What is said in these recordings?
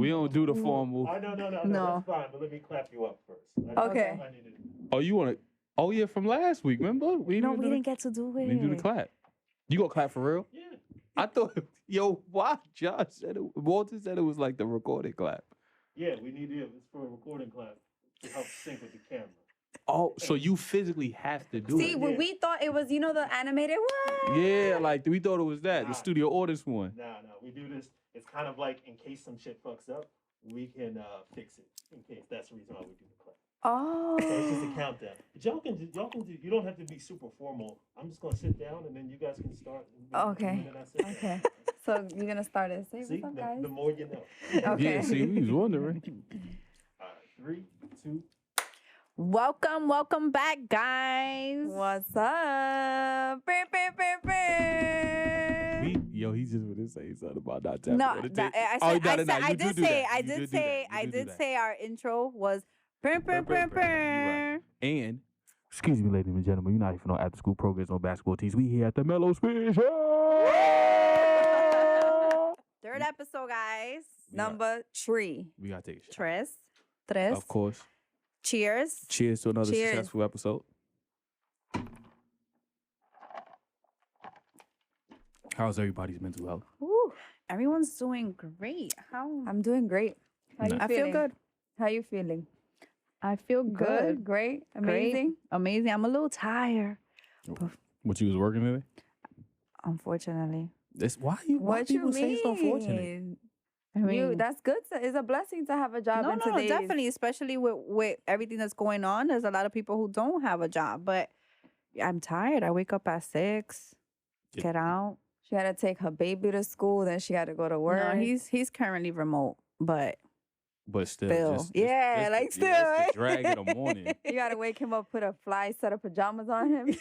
We don't do the formal. No. That's fine. But let me clap you up first. Okay. Oh, you want to? Oh yeah, from last week. Remember? We didn't get to do it. We didn't do the clap. You gonna clap for real? Yeah. I thought, why Josh said it? Walter said it was like the recorded clap. Yeah, we need it. It's for a recording clap to help sync with the camera. Oh, so you physically have to do it. See, we thought it was, the animated one. Yeah, like we thought it was that, the studio audience one. No, we do this. It's kind of like in case some shit fucks up, we can fix it. In case that's the reason why we do the clap. Oh. So it's just a countdown. But y'all can do. You don't have to be super formal. I'm just gonna sit down and then you guys can start. Okay. Okay. So you're gonna start it. Say what's up, guys. The more you know. Okay. Yeah, see, we was wondering. All right, 3, 2. Welcome back, guys. What's up? He's just gonna say something about not tapping. No, on the tape. I did say our intro was. Right. And excuse me, ladies and gentlemen, you're not even on after school programs on basketball teams. We here at the Mellow Speed Show. Third episode, guys. Number 3. We gotta take a shot. Tres. Of course. Cheers. Cheers to another successful episode. How's everybody's mental health? Ooh, everyone's doing great. I'm doing great. How you I feeling? feel good. How you feeling? I feel good. Great. Amazing. Amazing. I'm a little tired. What you was working today? Unfortunately. Why people say it's unfortunate? I mean, that's good. It's a blessing to have a job in today's... No, definitely, especially with everything that's going on. There's a lot of people who don't have a job, but I'm tired. I wake up at 6, get out. She had to take her baby to school, then she had to go to work. No, he's currently remote, but still. Just the drag in the morning. You got to wake him up, put a fly set of pajamas on him.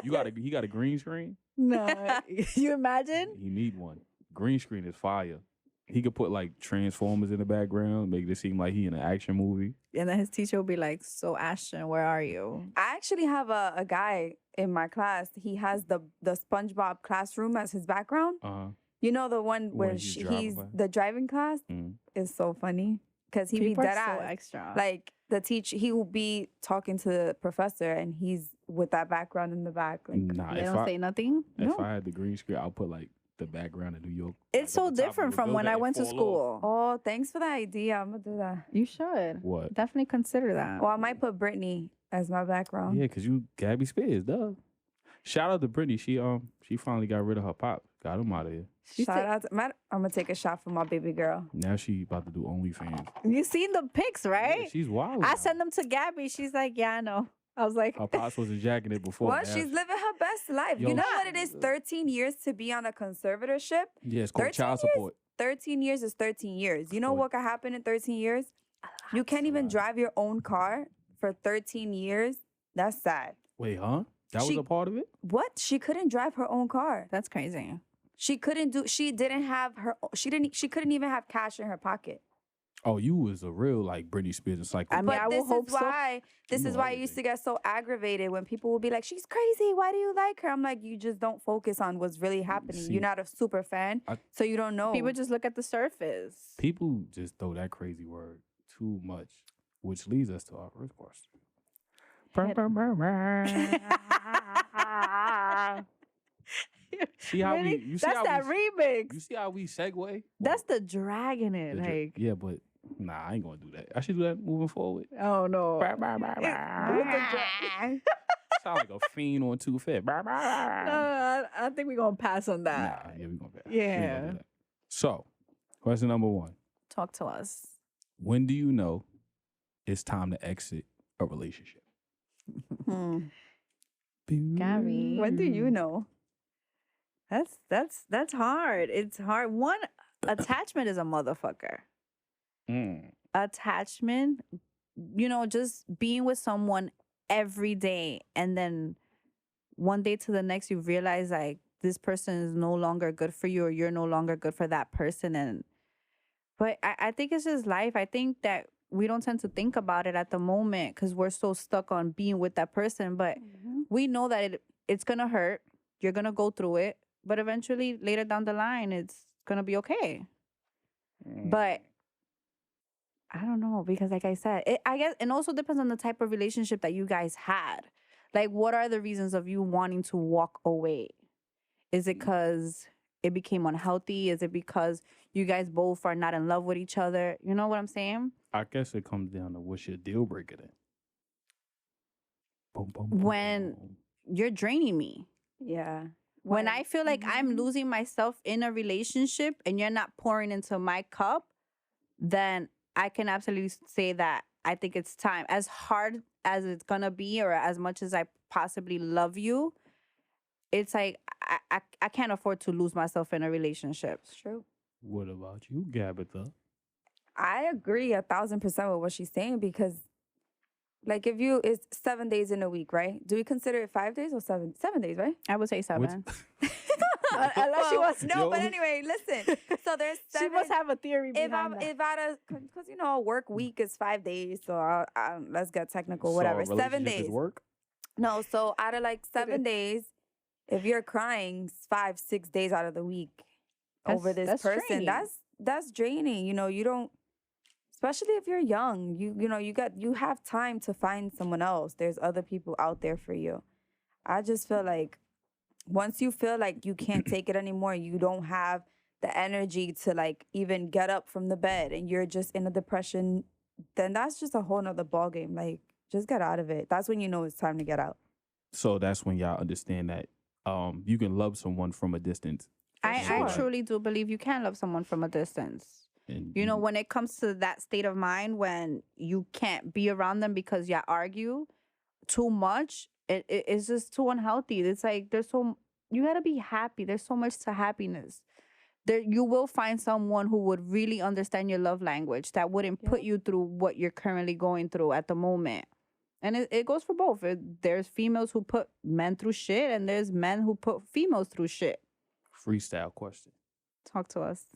He got a green screen? No. You imagine? He need one. Green screen is fire. He could put like Transformers in the background, make it seem like he in an action movie. And then his teacher will be like, "So Ashton, where are you?" I actually have a guy in my class. He has the SpongeBob classroom as his background. You know the one where he's the driving class? Is so funny because he be dead so extra. Like the teacher, he will be talking to the professor and he's with that background in the back. Like, they don't say nothing? If I had the green screen, I'll put like the background in New York. It's so different from when I went to school. Oh, thanks for the idea. I'm gonna do that. You should. What? Definitely consider that. Well, I might put Brittany as my background. Yeah, because you Gabby Spears, duh. Shout out to Brittany. She finally got rid of her pop. Got him out of here. Shout out to I'm gonna take a shot for my baby girl. Now she about to do OnlyFans. You seen the pics, right? Yeah, she's wild. I sent them to Gabby. She's like, yeah, I know. I was like, her pops was jacking it before. Well, she's living her best life. You know what it is? 13 years to be on a conservatorship. Yeah, it's called child support. 13 years is 13 years. You know what could happen in 13 years? You can't even drive your own car for 13 years. That's sad. Wait, huh? That was a part of it? What? She couldn't drive her own car. That's crazy. She couldn't even have cash in her pocket. Oh, you was a real like Britney Spears encyclopedia. But this is why I used to get so aggravated when people would be like, "She's crazy. Why do you like her?" I'm like, you just don't focus on what's really happening. You're not a super fan, so you don't know. People just look at the surface. People just throw that crazy word too much, which leads us to our first question. See how remix. You see how we segue? That's the drag in it. Yeah, but nah, I ain't gonna do that. I should do that moving forward. Oh no. Sound like a fiend on 2 Fit. No, I think we're gonna pass on that. Nah, yeah, we're gonna pass. Yeah. So, question number 1. Talk to us. When do you know it's time to exit a relationship? Gabby. When do you know? That's hard. It's hard. One, attachment is a motherfucker. Attachment, just being with someone every day, and then one day to the next you realize like this person is no longer good for you, or you're no longer good for that person. But I think it's just life. I think that we don't tend to think about it at the moment because we're so stuck on being with that person. But we know that it's gonna hurt. You're gonna go through it. But eventually, later down the line, it's going to be okay. But I don't know, because like I said, I guess it also depends on the type of relationship that you guys had. Like, what are the reasons of you wanting to walk away? Is it because it became unhealthy? Is it because you guys both are not in love with each other? You know what I'm saying? I guess it comes down to what's your deal breaker then. Boom, boom, boom, When boom. you're draining me. Yeah. When I feel like I'm losing myself in a relationship and you're not pouring into my cup, then I can absolutely say that I think it's time. As hard as it's going to be, or as much as I possibly love you, it's like I can't afford to lose myself in a relationship. It's true. What about you, Gabitha? I agree 1,000% with what she's saying, because like if you, it's 7 days in a week, right? Do we consider it 5 days or 7? 7 days, right? I would say 7. Unless she was no, Yo. but anyway, listen. So there's 7. She must have a theory If behind I, that. if I, because you know, a work week is 5 days, so let's get technical, whatever. So a 7 relationship is days. work? No, so out of like 7 days, if you're crying 5-6 days out of the week over this that's person, draining. that's draining. You know, you don't, especially if you're young, you know, you have time to find someone else. There's other people out there for you. I just feel like once you feel like you can't take it anymore, you don't have the energy to like even get up from the bed, and you're just in a depression, then that's just a whole nother ballgame. Like, just get out of it. That's when you know it's time to get out. So that's when y'all understand that you can love someone from a distance. I truly do believe you can love someone from a distance. And You know, when it comes to that state of mind when you can't be around them because you argue too much, it's just too unhealthy. It's like you gotta be happy. There's so much to happiness. You will find someone who would really understand your love language, that wouldn't put you through what you're currently going through at the moment. And it goes for both. There's females who put men through shit, and there's men who put females through shit. freestyle question. Talk to us.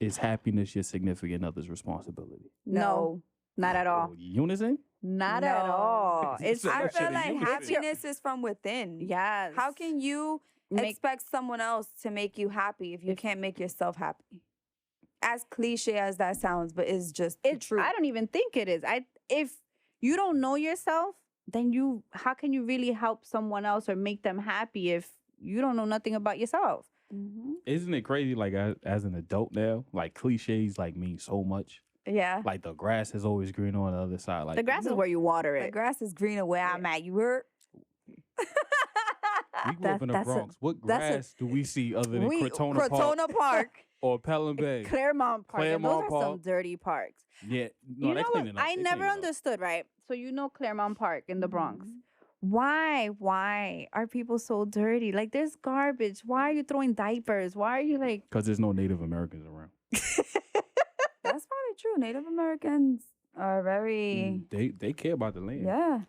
Is happiness your significant other's responsibility? No, not at all. Oh, unison? Not No. at all. It's So I much feel shit like in unison. happiness is from within. yes. How can you expect someone else to make you happy if you can't make yourself happy? As cliche as that sounds, but it's just true. I don't even think it is. If you don't know yourself, then how can you really help someone else or make them happy if you don't know nothing about yourself? Mm-hmm. Isn't it crazy? Like as an adult now, like cliches like mean so much. Yeah. Like the grass is always green on the other side. Like The grass is where you water The it. grass is greener where I'm at. You heard? we grew up in the that's a- Bronx. What that's a- grass do we see other than Crotona Park Crotona Park. or Pelham Bay? Claremont Park. And Claremont those are some Park. dirty parks. Yeah, no, You they're know what? cleaning up. I They never cleaning up. understood, right? So you know Claremont Park in the Bronx. Mhm. Why are people so dirty? Like, there's garbage. Why are you throwing diapers? Why are you like... Because there's no Native Americans around. That's probably true. Native Americans are very, They care about the land. yeah.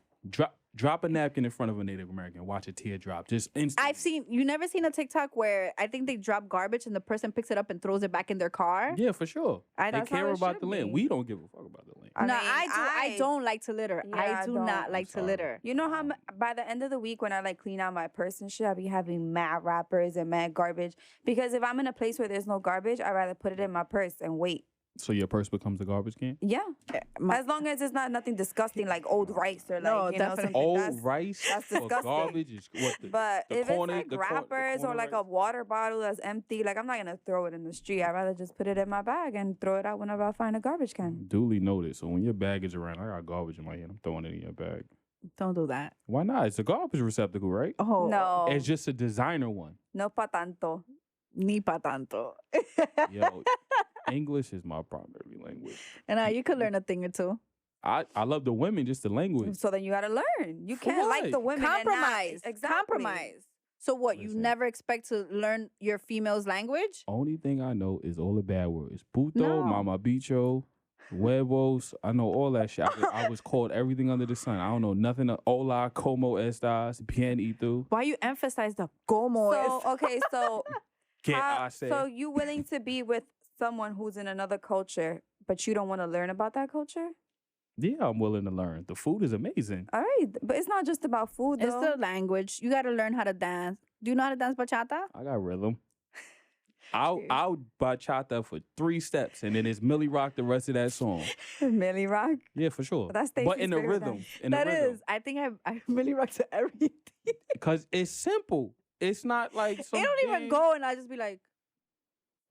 Drop a napkin in front of a Native American. Watch a tear drop. Just instantly. you never seen a TikTok where I think they drop garbage and the person picks it up and throws it back in their car? Yeah, for sure. They That's how care it about should the land. be. We don't give a fuck about the land. I No, mean, I don't like to litter. Yeah, I I do don't. not like to sorry. litter. You know how by the end of the week when I like clean out my purse and shit, I be having mad wrappers and mad garbage. Because if I'm in a place where there's no garbage, I'd rather put it in my purse and wait. So your purse becomes a garbage can? Yeah. As long as it's not nothing disgusting like old rice or like, No, you know, definitely. something Old that's rice that's for disgusting. garbage is what? But the if corner- it's the like cor- the wrappers or corner like rice? a water bottle that's empty, like I'm not gonna throw it in the street. I'd rather just put it in my bag and throw it out whenever I find a garbage can. Duly noted. So when your bag is around, I got garbage in my hand. I'm throwing it in your bag. Don't do that. Why not? It's a garbage receptacle, right? Oh, No, It's just a designer one. no pa tanto. Ni pa tanto. Yo, English is my primary language. And you could learn a thing or two. I love the women, just the language. So then you gotta learn. You For can't like what? the women. and not- Compromise. Exactly. Compromise. So what? You Listen. never expect to learn your female's language? Only thing I know is all the bad words. Puto, No. mama bicho, huevos. I know all that shit. I was called everything under the sun. I don't know nothing. Hola, como estas, bien y tú. Why you emphasize the como? So okay, so ¿Qué how- hace? so you willing to be with someone who's in another culture, but you don't want to learn about that culture? Yeah, I'm willing to learn. The food is amazing. All right, but it's not just about food, It's though. the language. You got to learn how to dance. Do you know how to dance bachata? I got rhythm. I'll bachata for 3 steps, and then it's Millie Rock the rest of that song. Millie Rock? Yeah, for sure. But that's but in the rhythm. That is. I think I really rock to everything. Because it's simple. It's not like some It don't even go, and I just be like.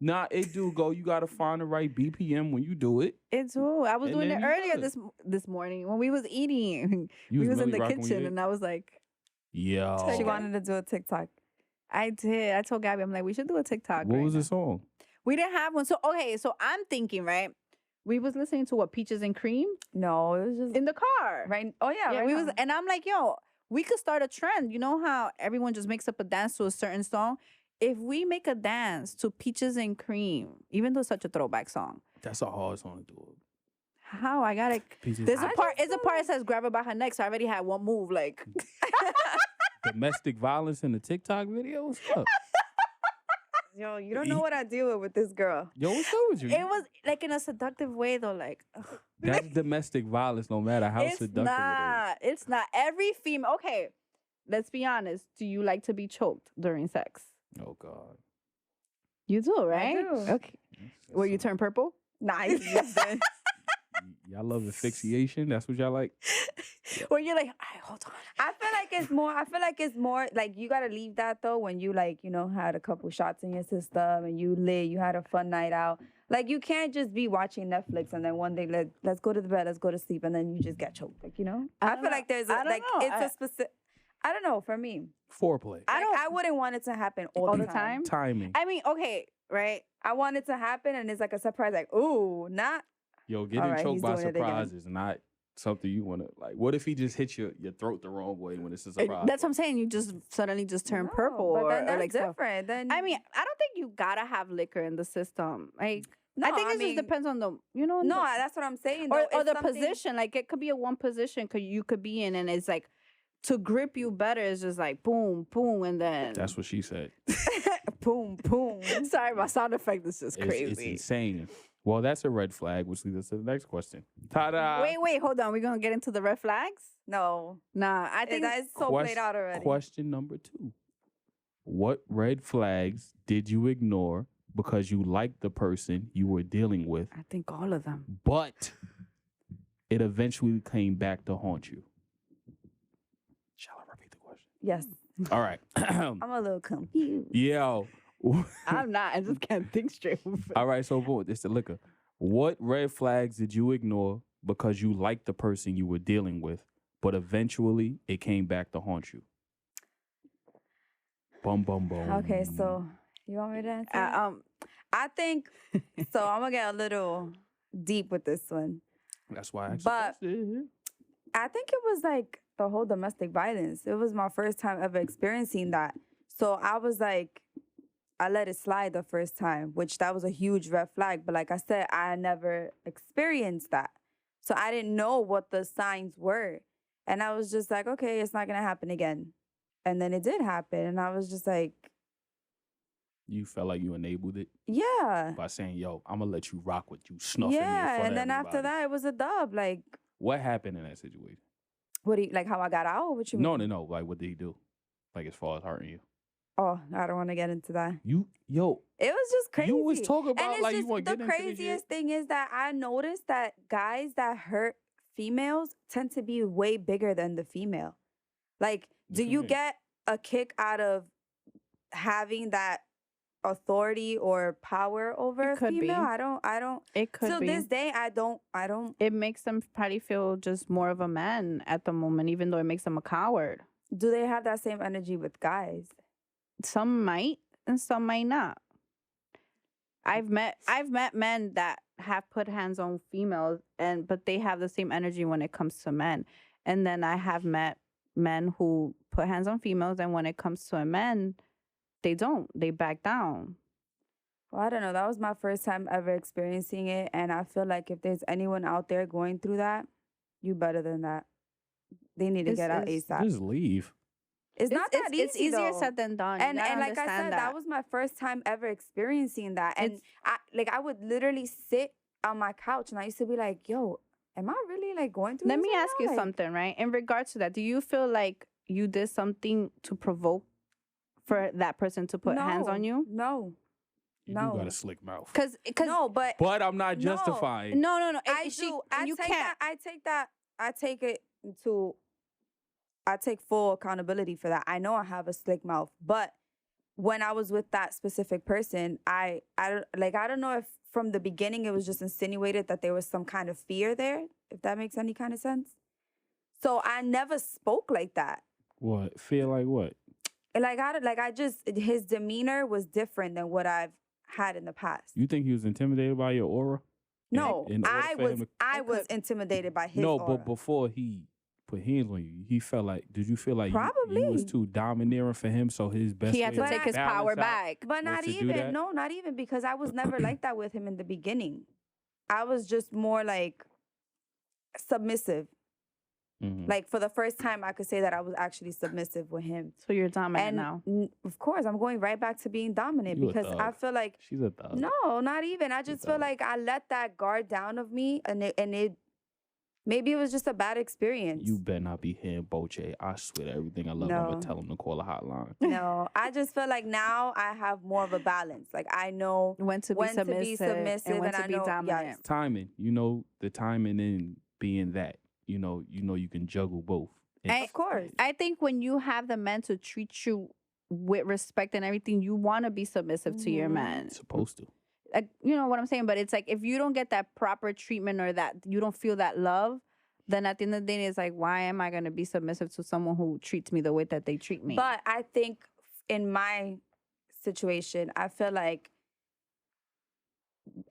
Nah, it do go. You gotta find the right BPM when you do it. It's true. I was And doing then it you earlier good. this morning when we was eating. You We was in Millie the Rock when you kitchen, did? and I was like, Yo. She wanted to do a TikTok. I did. I told Gabby, I'm like, we should do a TikTok. What right was now. the song? We didn't have one. So okay, so I'm thinking, right? We was listening to what, Peaches and Cream No, it was just in the car. right. Oh yeah, right we now. was, and I'm like, yo, we could start a trend. You know how everyone just makes up a dance to a certain song? If we make a dance to Peaches and Cream, even though it's such a throwback song, That's a hard song to do. how I gotta? Peaches. There's a I part. just It's a part that says grab her by her neck. So I already had one move. Like, Domestic violence in the TikTok video? What's up? Yo, you don't know what I deal with this girl. Yo, what's up with you? it was like in a seductive way though. Like, That's domestic violence no matter how it's seductive not. It's not. Every female. Okay, let's be honest. Do you like to be choked during sex? it is. Oh, God. You do, right? do. Okay. Where you turn purple? Nice. Y'all love asphyxiation? That's what y'all like? Where you're like, all right, hold on. I feel like it's more like you gotta leave that though when you like, you know, had a couple shots in your system and you had a fun night out. Like you can't just be watching Netflix and then one day let's go to the bed, let's go to sleep, and then you just get choked. Like, you know? I feel like there's I don't know. it's a specific. I don't know. For me, Foreplay. I wouldn't want it to happen all the time. Timing. I mean, okay, right? I want it to happen, and it's like a surprise. Like, ooh, not. Yo, getting All right, choked he's by doing it again. surprise is not something you want to, like, what if he just hits your throat the wrong way when it's a surprise? That's what I'm saying. You just suddenly just turn No, purple but then or that's like stuff. different. Then I mean, I don't think you gotta have liquor in the system. Like, no, I think it just depends on the, you know, No, that's what I'm saying. or though. the It's something- position. Like, it could be a one position you could be in, and it's like to grip you better. It's just like boom, boom, and then That's what she said. boom, boom. Sorry, my sound effect is just It's crazy. insane. Well, that's a red flag, which leads us to the next question. Ta-da! Wait, hold on. We're gonna get into the red flags? No, Nah, I think that is so played out already. Question number 2. What red flags did you ignore because you liked the person you were dealing with, I think all of them. but it eventually came back to haunt you? Shall I repeat the question? Yes, All right. I'm a little confused. Yo. I'm not. I just can't think straight. All right, so boom, it's the liquor. What red flags did you ignore because you liked the person you were dealing with, but eventually it came back to haunt you? Bum, bum, bum. Okay, so you want me to answer? I think so. I'm gonna get a little deep with this one. That's why I asked But- the question. I think it was like the whole domestic violence. It was my first time ever experiencing that. So I was like, I let it slide the first time, which that was a huge red flag. But like I said, I never experienced that. So I didn't know what the signs were. And I was just like, okay, it's not going to happen again. And then it did happen. And I was just like, You felt like you enabled it yeah. by saying, yo, I'm going to let you rock with you, snuffing me in Yeah. front And of then after everybody. that, it was a dub. Like, What happened in that situation? what do you, like how I got out? What you mean? No. Like, what did he do? Like, as far as hurting you? Oh, I don't want to get into that. Yo, It was just crazy. you was talking And about it's like you just want to the get into this craziest shit. thing is that I noticed that guys that hurt females tend to be way bigger than the female. Like, do you you mean? get a kick out of having that authority or power over It a could be. female? I don't. It could Till be. this day, I don't. It makes them probably feel just more of a man at the moment, even though it makes them a coward. Do they have that same energy with guys? Some might and some might not. I've met men that have put hands on females but they have the same energy when it comes to men. And then I have met men who put hands on females and when it comes to a man, they don't. They back down. Well, I don't know. That was my first time ever experiencing it, and I feel like if there's anyone out there going through that, you better than that. They need to get out ASAP. Just leave. It's not that easy. It's easier though. said than done. And You gotta like I said, understand that was my first time ever experiencing that. And I would literally sit on my couch and I used to be like, yo, am I really like going through Let this me right ask now? you Like, something, right? In regards to that, do you feel like you did something to provoke for that person to put hands on you? No. You do got a slick mouth. Cause no, but I'm not justifying. No. I do. I take full accountability for that. I know I have a slick mouth, but when I was with that specific person, I don't know if from the beginning it was just insinuated that there was some kind of fear there, if that makes any kind of sense. So I never spoke like that. What? Fear like what? His demeanor was different than what I've had in the past. You think he was intimidated by your aura? No, I was intimidated by his aura. But before he put hands on you, he felt like, did you feel like probably you was too domineering for him, so his best he had to take his power back? But not even, because I was never like that with him in the beginning. I was just more like submissive. Mm-hmm. Like for the first time, I could say that I was actually submissive with him. So you're dominant now. Of course, I'm going right back to being dominant because I feel like she's a thug. No, not even. I just feel like I let that guard down of me, and it maybe it was just a bad experience. You better not be hearing Boche. I swear to everything I love, I'm gonna tell him to call a hotline. No, I just feel like now I have more of a balance. Like I know when to be submissive and when to be dominant. Yes. Timing, the timing in being that. You know you can juggle both. Of course. I think when you have the man to treat you with respect and everything, you want to be submissive to your man. It's supposed to. Like, you know what I'm saying? But it's like if you don't get that proper treatment or that you don't feel that love, then at the end of the day, it's like, why am I going to be submissive to someone who treats me the way that they treat me? But I think in my situation, I feel like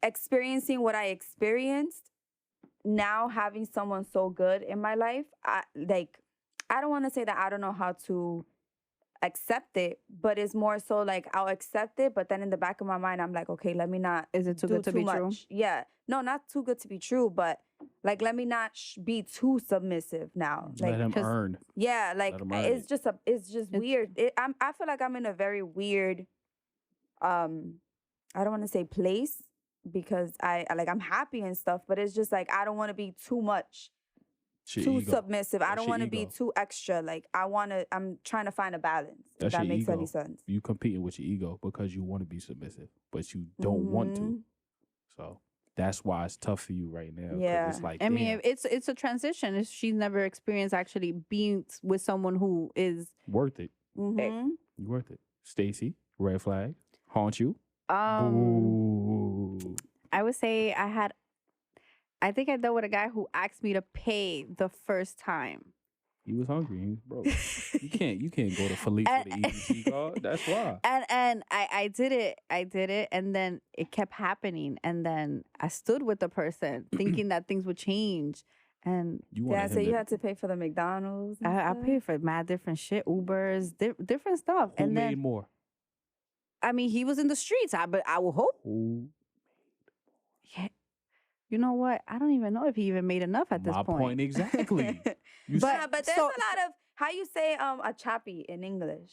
experiencing what I experienced, now having someone so good in my life, I don't want to say that I don't know how to accept it, but it's more so like I'll accept it, but then in the back of my mind, I'm like, okay, let me not. Is it too good to be true? Yeah, no, not too good to be true, but like let me not be too submissive now. Like, let him earn. Yeah, like it's just weird. I feel like I'm in a very weird, I don't want to say place. Because I'm happy and stuff, but it's just like I don't want to be too much, too submissive. I don't want to be too extra. Like I'm trying to find a balance. If that makes any sense. You competing with your ego because you want to be submissive, but you don't want to. So that's why it's tough for you right now. Yeah, it's like I mean, it's a transition. She's never experienced actually being with someone who is worth it. Mm-hmm. You worth it. Stacy, red flag, haunt you. Ooh. I would say I think I dealt with a guy who asked me to pay the first time. He was hungry. He was broke. you can't go to Philippe with an EBT card. That's why. And I did it, and then it kept happening, and then I stood with the person thinking that things would change. And you had to pay for the McDonald's. I paid for mad different shit, Ubers, different stuff. Who made more? I mean, he was in the streets. But I will hope. Who? Yeah. You know what? I don't even know if he even made enough at this point. My point exactly. But there's a lot of how you say a chappie in English.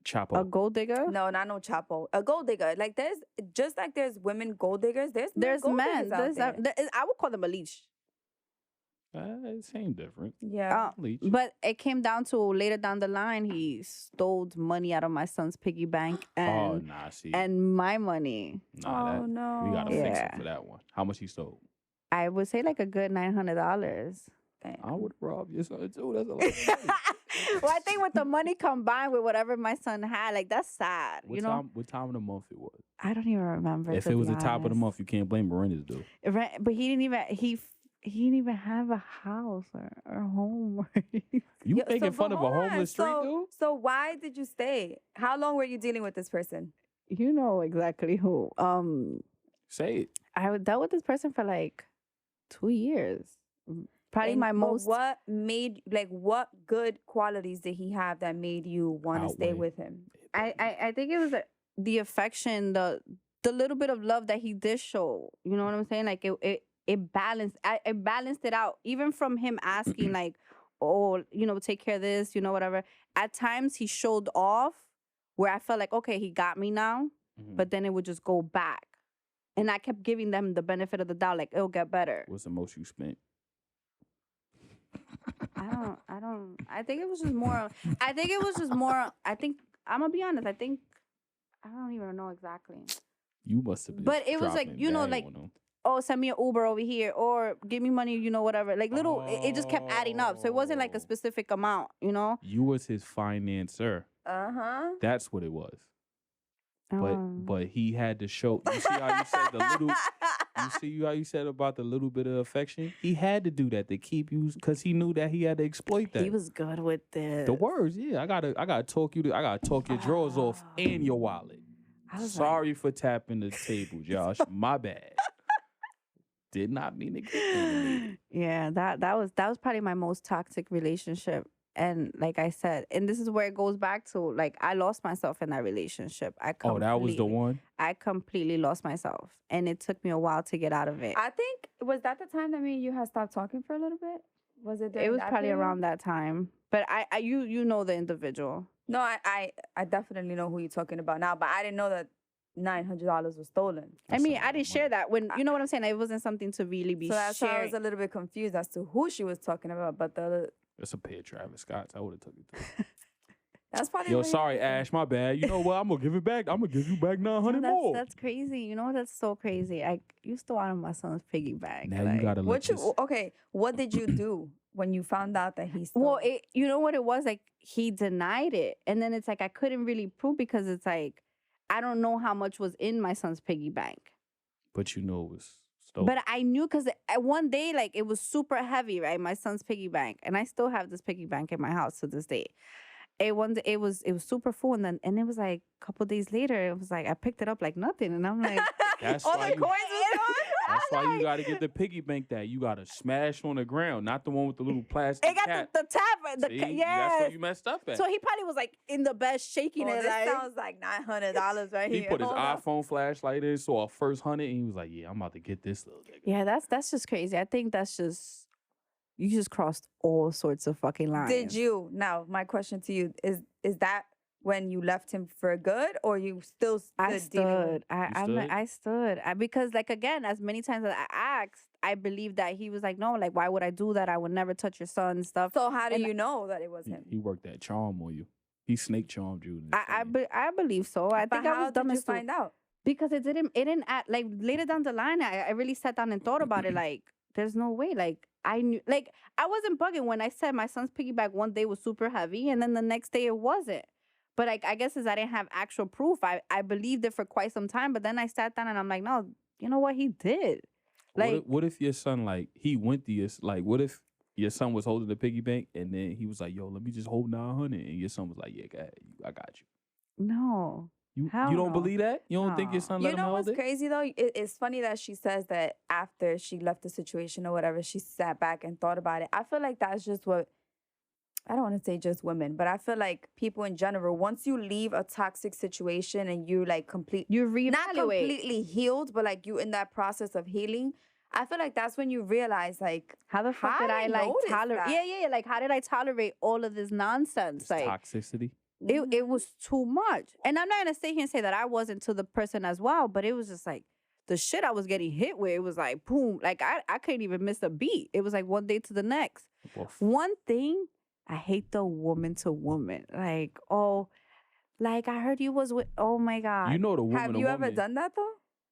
Chapo. A gold digger? No, not no chapo. A gold digger. Like there's women gold diggers. There's men. I would call them a leech. Same different. Yeah. But it came down to later down the line, he stole money out of my son's piggy bank and my money. No. We gotta fix it for that one. How much he stole? I would say like a good $900. I would rob your son too. That's a lot of money. Well, I think with the money combined with whatever my son had, like that's sad. What time of the month it was? I don't even remember. If it was the top of the month, you can't blame Miranda's dude. Right, but he didn't even have a house or a home. You making fun of a homeless street dude? So why did you stay? How long were you dealing with this person? You know exactly who. Say it. I dealt with this person for like 2 years. Probably my most. What good qualities did he have that made you want to stay with him? I think it was the affection, the little bit of love that he did show. You know what I'm saying? Like it balanced it out. Even from him asking like, oh, take care of this, whatever. At times he showed off where I felt like, okay, he got me now. Mm-hmm. But then it would just go back. And I kept giving them the benefit of the doubt, like it'll get better. What's the most you spent? I think it was just more. I think I'm gonna be honest. I don't even know exactly. You must have been. But it was like, you know, like, oh, send me an Uber over here, or give me money, you know, whatever. Like little, it just kept adding up. So it wasn't like a specific amount, you know. You was his financer. That's what it was. But he had to show. You see how you said the little. You see how you said about the little bit of affection. He had to do that to keep you, because he knew that he had to exploit that. He was good with this. The words, yeah. I gotta talk your drawers off and your wallet. Sorry for tapping the table, Josh. My bad. Did not mean to get animated. Yeah, that was probably my most toxic relationship. And like I said, and this is where it goes back to, like, I lost myself in that relationship. That was the one? I completely lost myself. And it took me a while to get out of it. I think, was that the time that me and you had stopped talking for a little bit? Was it? It was probably around that time. But you know the individual. No, I definitely know who you're talking about now, but I didn't know that $900 was stolen. I mean, I didn't share that when, you know what I'm saying? It wasn't something to really be sharing. So I was a little bit confused as to who she was talking about, but it's a pair of Travis Scott's. I would have took it to. That's probably. Yo, sorry, Ash. My bad. You know what? I'm gonna give it back. I'm gonna give you back 900 more. That's crazy. You know, that's so crazy. You stole out of my son's piggy bank. Now you gotta look. What did you do when you found out that he stole? Well, you know what it was, like, he denied it, and then it's like I couldn't really prove, because it's like I don't know how much was in my son's piggy bank. But you know it was. But I knew, because one day, like, it was super heavy, right? My son's piggy bank, and I still have this piggy bank in my house to this day. It was super full, and it was like a couple days later, it was like I picked it up like nothing, and I'm like, that's all the coins was gone. That's why you gotta get the piggy bank that you gotta smash on the ground, not the one with the little plastic. It got cap. the tap. That's what you messed up at. So he probably was like in the bed shaking it. This sounds like $900 right here. He put his iPhone flashlight in, saw a first 100, and he was like, "Yeah, I'm about to get this little nigga." Yeah, that's just crazy. I think that's just, you just crossed all sorts of fucking lines. Did you? Now, my question to you is that when you left him for good, or you still stood? I stood. I stood. Because, like, again, as many times as I asked, I believed that he was like, no, like, why would I do that? I would never touch your son and stuff. So how do you know that it was him? He worked that charm on you. He snake charmed you. I believe so. I think I was dumb as find out? Because it didn't act, like, later down the line, I really sat down and thought about it. Like, there's no way. Like, I knew, like, I wasn't bugging when I said my son's piggyback one day was super heavy, and then the next day it wasn't. But like, I guess I didn't have actual proof. I believed it for quite some time, but then I sat down and I'm like, no, you know what, he did. Like, what if your son, like, he went to your, like, what if your son was holding the piggy bank and then he was like, yo, let me just hold 900, and your son was like, yeah, go ahead, I got you. No. You don't believe that? You don't think your son let him hold it? You know what's crazy, though? It's funny that she says that after she left the situation or whatever, she sat back and thought about it. I feel like that's just what, I don't want to say just women, but I feel like people in general, once you leave a toxic situation and you like you reevaluate. Not completely healed, but like you in that process of healing, I feel like that's when you realize, like, how the fuck did I like tolerate? Yeah. Like, how did I tolerate all of this nonsense? This like toxicity. It was too much. And I'm not gonna sit here and say that I wasn't to the person as well, but it was just like the shit I was getting hit with. It was like boom, like I couldn't even miss a beat. It was like one day to the next. One thing, I hate the woman to woman. Like, oh, like I heard you was with. Oh my God. You know the woman. Have you ever done that though?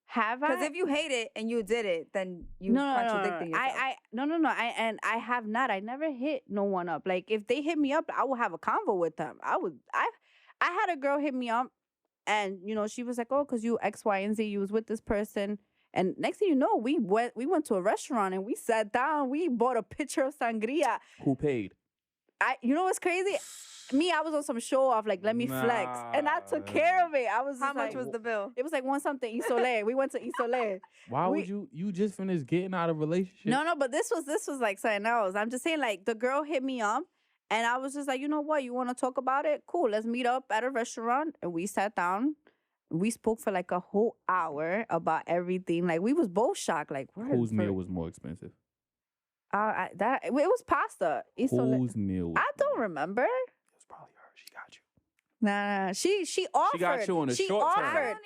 Have I? Because if you hate it and you did it, then you contradicting yourself. I have not. I never hit no one up. Like, if they hit me up, I will have a convo with them. I had a girl hit me up, and you know, she was like, oh, because you X, Y, and Z, you was with this person. And next thing you know, we went to a restaurant and we sat down. We bought a pitcher of sangria. Who paid? You know what's crazy? I was on some show off, like, let me flex. And I took care of it. I was How much was the bill? It was like one something, Isole. We went to Isole. Why would you just finished getting out of a relationship? No, but this was like something else. I'm just saying, like, the girl hit me up and I was just like, you know what? You want to talk about it? Cool. Let's meet up at a restaurant. And we sat down. We spoke for like a whole hour about everything. Like, we was both shocked. Like, whose meal was more expensive? It was pasta. Whose meal? I don't remember. It was probably her. She got you. Nah. She offered. She got you on a short term.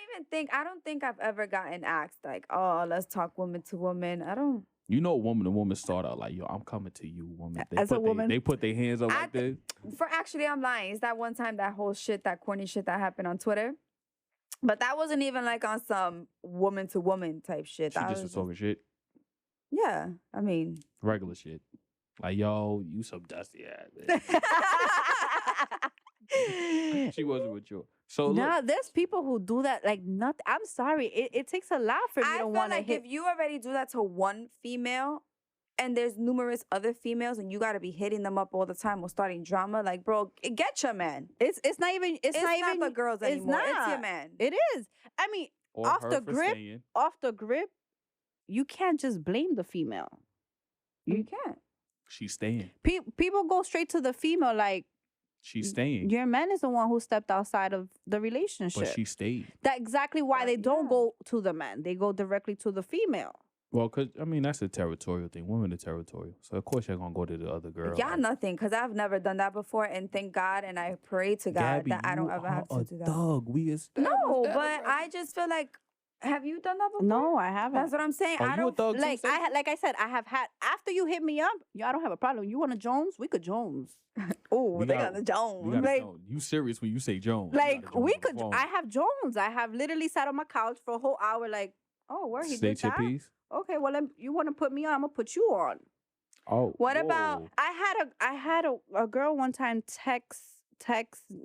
I don't think I've ever gotten asked like, oh, let's talk woman to woman. I don't. You know, woman start out like, yo, I'm coming to you, woman. As a woman, they put their hands up like this. I'm lying. Is that one time that whole shit, that corny shit that happened on Twitter? But that wasn't even like on some woman to woman type shit. She just was talking shit. Yeah, I mean, regular shit. Like, yo, you some dusty ass. She wasn't with you. So look, there's people who do that. Like, nothing. I'm sorry. It takes a lot for me to want to like hit. If you already do that to one female, and there's numerous other females, and you got to be hitting them up all the time or starting drama, like, bro, get your man. It's not even. It's not even the girls anymore. It's your man. It is. I mean, or off the grip, you can't just blame the female. You can't. She's staying. People go straight to the female, like, she's staying. Your man is the one who stepped outside of the relationship. But she stayed. That's exactly why they don't go to the man. They go directly to the female. Well, because, I mean, that's a territorial thing. Women are territorial. So, of course, you're going to go to the other girl. Yeah, nothing. Because I've never done that before. And thank God, and I pray to God Gabby, that I don't ever have to do that. Dog. No, but I just feel like, have you done that before? No, I haven't. That's what I'm saying. I don't. You a thug like, like I said, I have had, after you hit me up, I don't have a problem. You want a Jones? We could Jones. Oh, they got the Jones. Like, you serious when you say Jones? Like, we could, I have Jones. I have literally sat on my couch for a whole hour, like, oh, where he did that? Piece? Okay, well, you want to put me on? I'm gonna put you on. Oh, what about? I had a girl one time text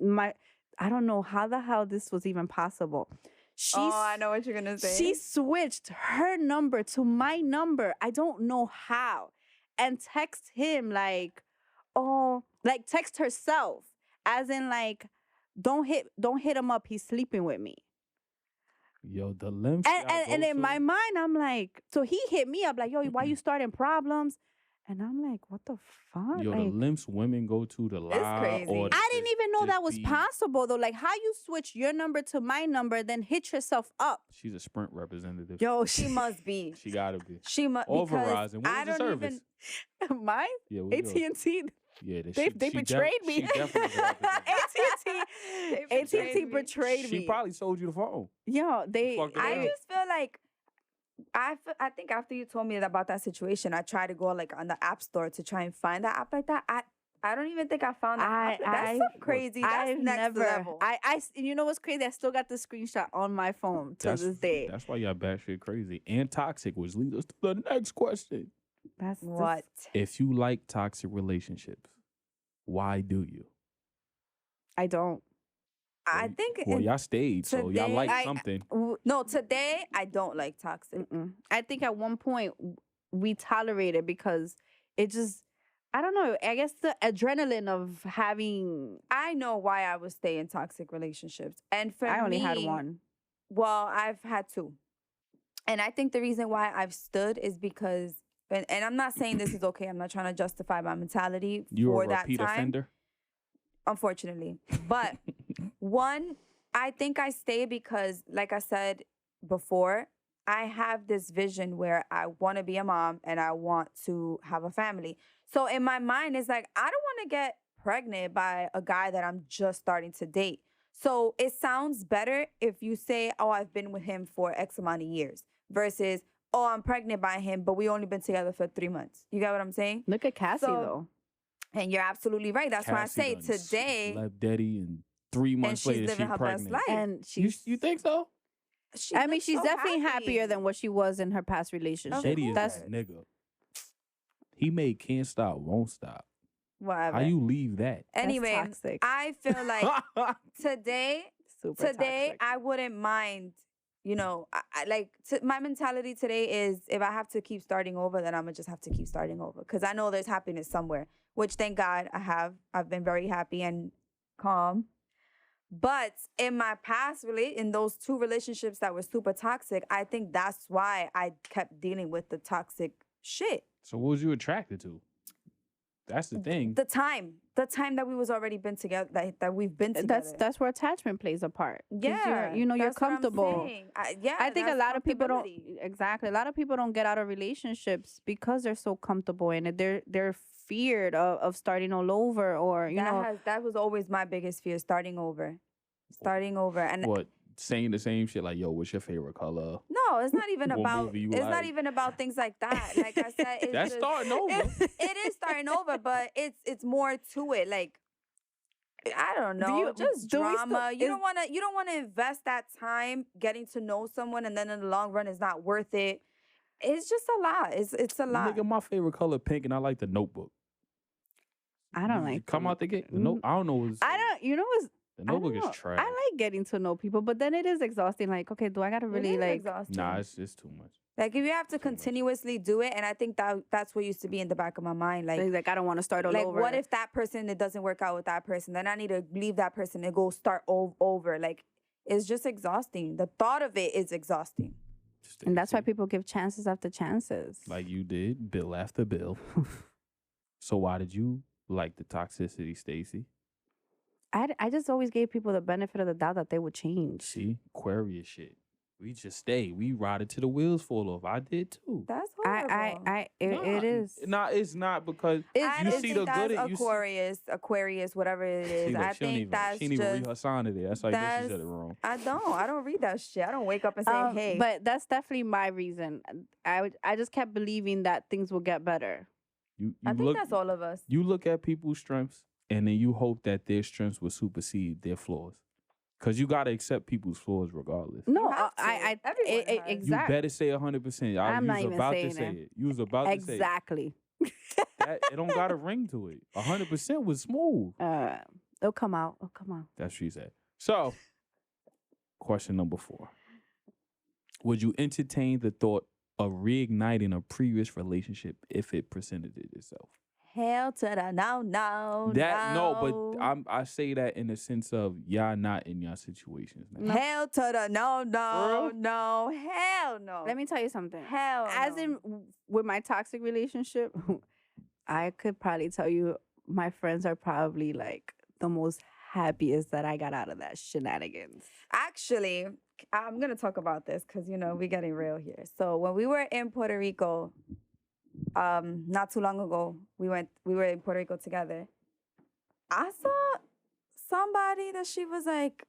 my. I don't know how the hell this was even possible. I know what you're gonna say. She switched her number to my number. I don't know how, and text him like, text herself, as in like, don't hit him up. He's sleeping with me. Yo, the limbs. And in my mind, I'm like, so he hit me up like, yo, why you starting problems? And I'm like, what the fuck? Yo, like, the lengths women go to the lie. It's crazy. I didn't even know that was possible though. Like, how you switch your number to my number, then hit yourself up? She's a Sprint representative. Yo, she must be. She gotta be. She must. Or Verizon. What was the service? Mine? Yeah, AT&T. Yeah, they betrayed me. AT&T betrayed me. She probably sold you the phone. Yo, I just feel like I think after you told me about that situation, I tried to go like on the app store to try and find that app like that. I don't even think I found that. That's so crazy. That's next level. You know what's crazy? I still got the screenshot on my phone to this day. That's why y'all batshit crazy and toxic, which leads us to the next question. That's what? If you like toxic relationships, why do you? I don't. I think. Well, y'all stayed, so y'all like something. No, today I don't like toxic. I think at one point we tolerated because it just, I don't know. I guess the adrenaline of having. I know why I would stay in toxic relationships, and for I only had one. Well, I've had two, and I think the reason why I've stood is because. And I'm not saying this is okay. I'm not trying to justify my mentality for that time. You a repeat offender? Unfortunately. But one, I think I stay because, like I said before, I have this vision where I want to be a mom and I want to have a family. So in my mind, it's like, I don't want to get pregnant by a guy that I'm just starting to date. So it sounds better if you say, oh, I've been with him for X amount of years versus, oh, I'm pregnant by him, but we only been together for 3 months. You get what I'm saying? Look at Cassie, though. And you're absolutely right. That's why I say today. Left daddy and 3 months later, she's pregnant. And you think so? She's definitely happier than what she was in her past relationship. Shady is that nigga. He made Can't Stop, Won't Stop. Whatever. How you leave that? Anyway, I feel like today, I wouldn't mind. You know, my mentality today is if I have to keep starting over, then I'm going to just have to keep starting over. Because I know there's happiness somewhere, which thank God I have. I've been very happy and calm. But in my past, in those 2 relationships that were super toxic, I think that's why I kept dealing with the toxic shit. So what was you attracted to? That's the thing. The time that we was already been together, that we've been together. That's where attachment plays a part. Yeah, you're comfortable. I think a lot of people don't. Exactly, a lot of people don't get out of relationships because they're so comfortable in it. They're feared of starting all over, or that was always my biggest fear: starting over, and what. Saying the same shit like, yo, what's your favorite color? No, it's not even about. Not even about things like that. Like I said, it's that's starting over. It is starting over, but it's more to it. Like I don't know. Just drama. You don't want to invest that time getting to know someone, and then in the long run, it's not worth it. It's just a lot. It's a lot. Nigga, my favorite color pink, and I like the Notebook. I don't like. Come out the gate. I don't know. I don't. You know what's. The Notebook is trash. I like getting to know people, but then it is exhausting. Like, okay, do I gotta really like? Exhausting. Nah, it's too much. Like if you have to continuously do it, and I think that's what used to be in the back of my mind. Like I don't want to start all over. Like what if that person, it doesn't work out with that person? Then I need to leave that person and go start over. Like it's just exhausting. The thought of it is exhausting. And that's why people give chances after chances. Like you did, bill after bill. So why did you like the toxicity, Stacey? I just always gave people the benefit of the doubt that they would change. See, Aquarius shit. We just stay. We ride it till the wheels fall off. I did too. That's horrible. It is. Nah, it's not because you see the good. Aquarius, whatever it is. See, I think that's she didn't even read her sign today. That's why you know she said it wrong. I don't read that shit. I don't wake up and say, hey. But that's definitely my reason. I just kept believing that things will get better. I think that's all of us. You look at people's strengths, and then you hope that their strengths will supersede their flaws. Because you got to accept people's flaws regardless. No, exactly. You better say 100%. I'm not even about saying to say it. it. You was about to say it. Exactly. It don't got a ring to it. 100% was smooth. It'll come out. That's what she said. So, question number 4. Would you entertain the thought of reigniting a previous relationship if it presented itself? Hell to the no. But I say that in the sense of y'all not in y'all situations now. Hell to the no. Hell no. Let me tell you something. Hell As no. in with my toxic relationship, I could probably tell you my friends are probably like the most happiest that I got out of that shenanigans. Actually, I'm going to talk about this because, we're getting real here. So when we were in Puerto Rico, not too long ago, we were in Puerto Rico together. I saw somebody that she was like,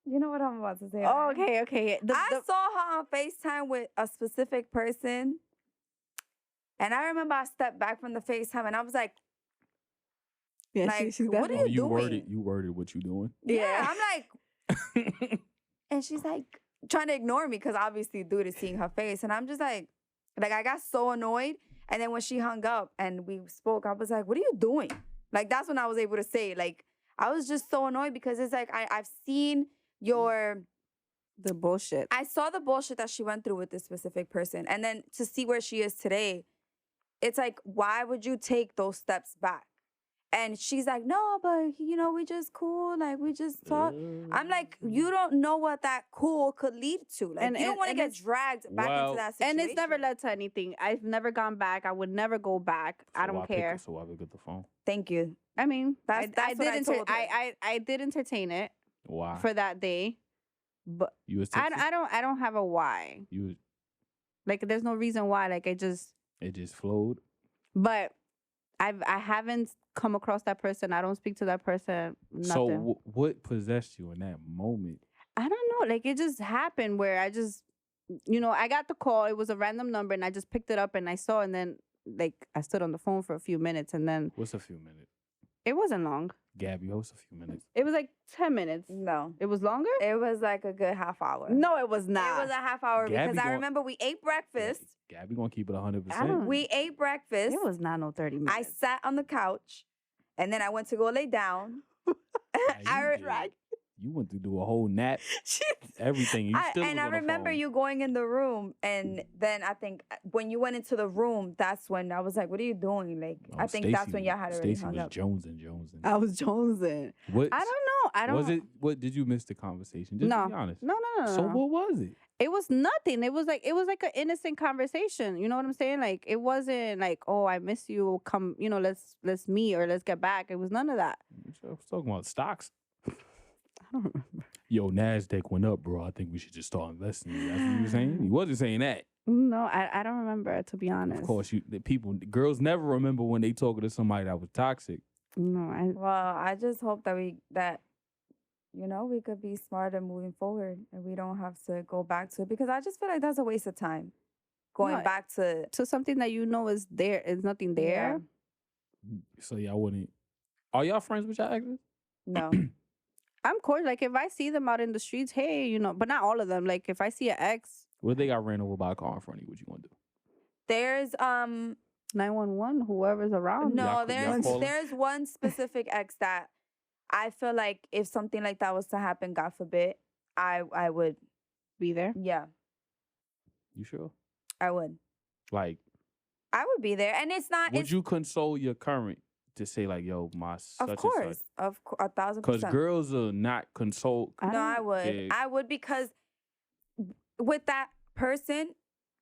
you know what I'm about to say. Oh, okay. I saw her on FaceTime with a specific person. And I remember I stepped back from the FaceTime and I was like, what are you doing? You worded what you doing? Yeah. I'm like, and she's like trying to ignore me because obviously dude is seeing her face. And I'm just like I got so annoyed. And then when she hung up and we spoke, I was like, what are you doing? Like, that's when I was able to say, like, I was just so annoyed because it's like, I've seen the bullshit. I saw the bullshit that she went through with this specific person. And then to see where she is today, it's like, why would you take those steps back? And she's like, no, but, we just cool. Like, we just talk. I'm like, you don't know what that cool could lead to. Like, you don't want to get dragged back into that situation. And it's never led to anything. I've never gone back. I would never go back. I don't care. So why we get the phone? Thank you. I mean, I did entertain it. Why? For that day. But I don't have a why. Like, there's no reason why. Like, it just flowed. But I haven't come across that person. I don't speak to that person. Nothing. So what possessed you in that moment? I don't know. Like, it just happened where I just, I got the call. It was a random number and I just picked it up and I saw, and then like I stood on the phone for a few minutes and then. What's a few minutes? It wasn't long. Gabby, what's a few minutes? It was like 10 minutes. No. It was longer? It was like a good half hour. No, it was not. It was a half hour because I remember we ate breakfast. Gabby gonna keep it 100%. We ate breakfast. It was not no 30 minutes. I sat on the couch and then I went to go lay down. You went to do a whole nap, everything. I remember you going in the room, and then I think when you went into the room, that's when I was like, "What are you doing?" Like, I think that's when y'all had already hung up. Jonesing. I was jonesing. What? I don't know. Was it? What did you miss the conversation? Just be honest. No. So what was it? It was nothing. It was like an innocent conversation. You know what I'm saying? Like, it wasn't like, oh, I miss you. Come, let's meet or let's get back. It was none of that. I was talking about stocks. I don't remember. Yo, NASDAQ went up, bro. I think we should just start investing. That's what you were saying? He wasn't saying that. No, I don't remember, to be honest. Of course, girls never remember when they talking to somebody that was toxic. No, I just hope that we could be smarter moving forward and we don't have to go back to it, because I just feel like that's a waste of time. Going back to something that is there, is nothing there. So y'all wouldn't Are y'all friends with your exes? No. I'm cordial. Like, if I see them out in the streets, hey, but not all of them. Like, if I see an ex. What if they got ran over by a car in front of you? What you gonna do? There's 911, whoever's around. No, there's one specific ex that I feel like if something like that was to happen, God forbid, I would be there. Yeah. You sure? I would. Like, I would be there, and it's not. Would you console your current to say like, "Yo, my such of course, and such"? Of course, 1,000%. Because girls are not console. No, I would. Yeah. I would, because with that person,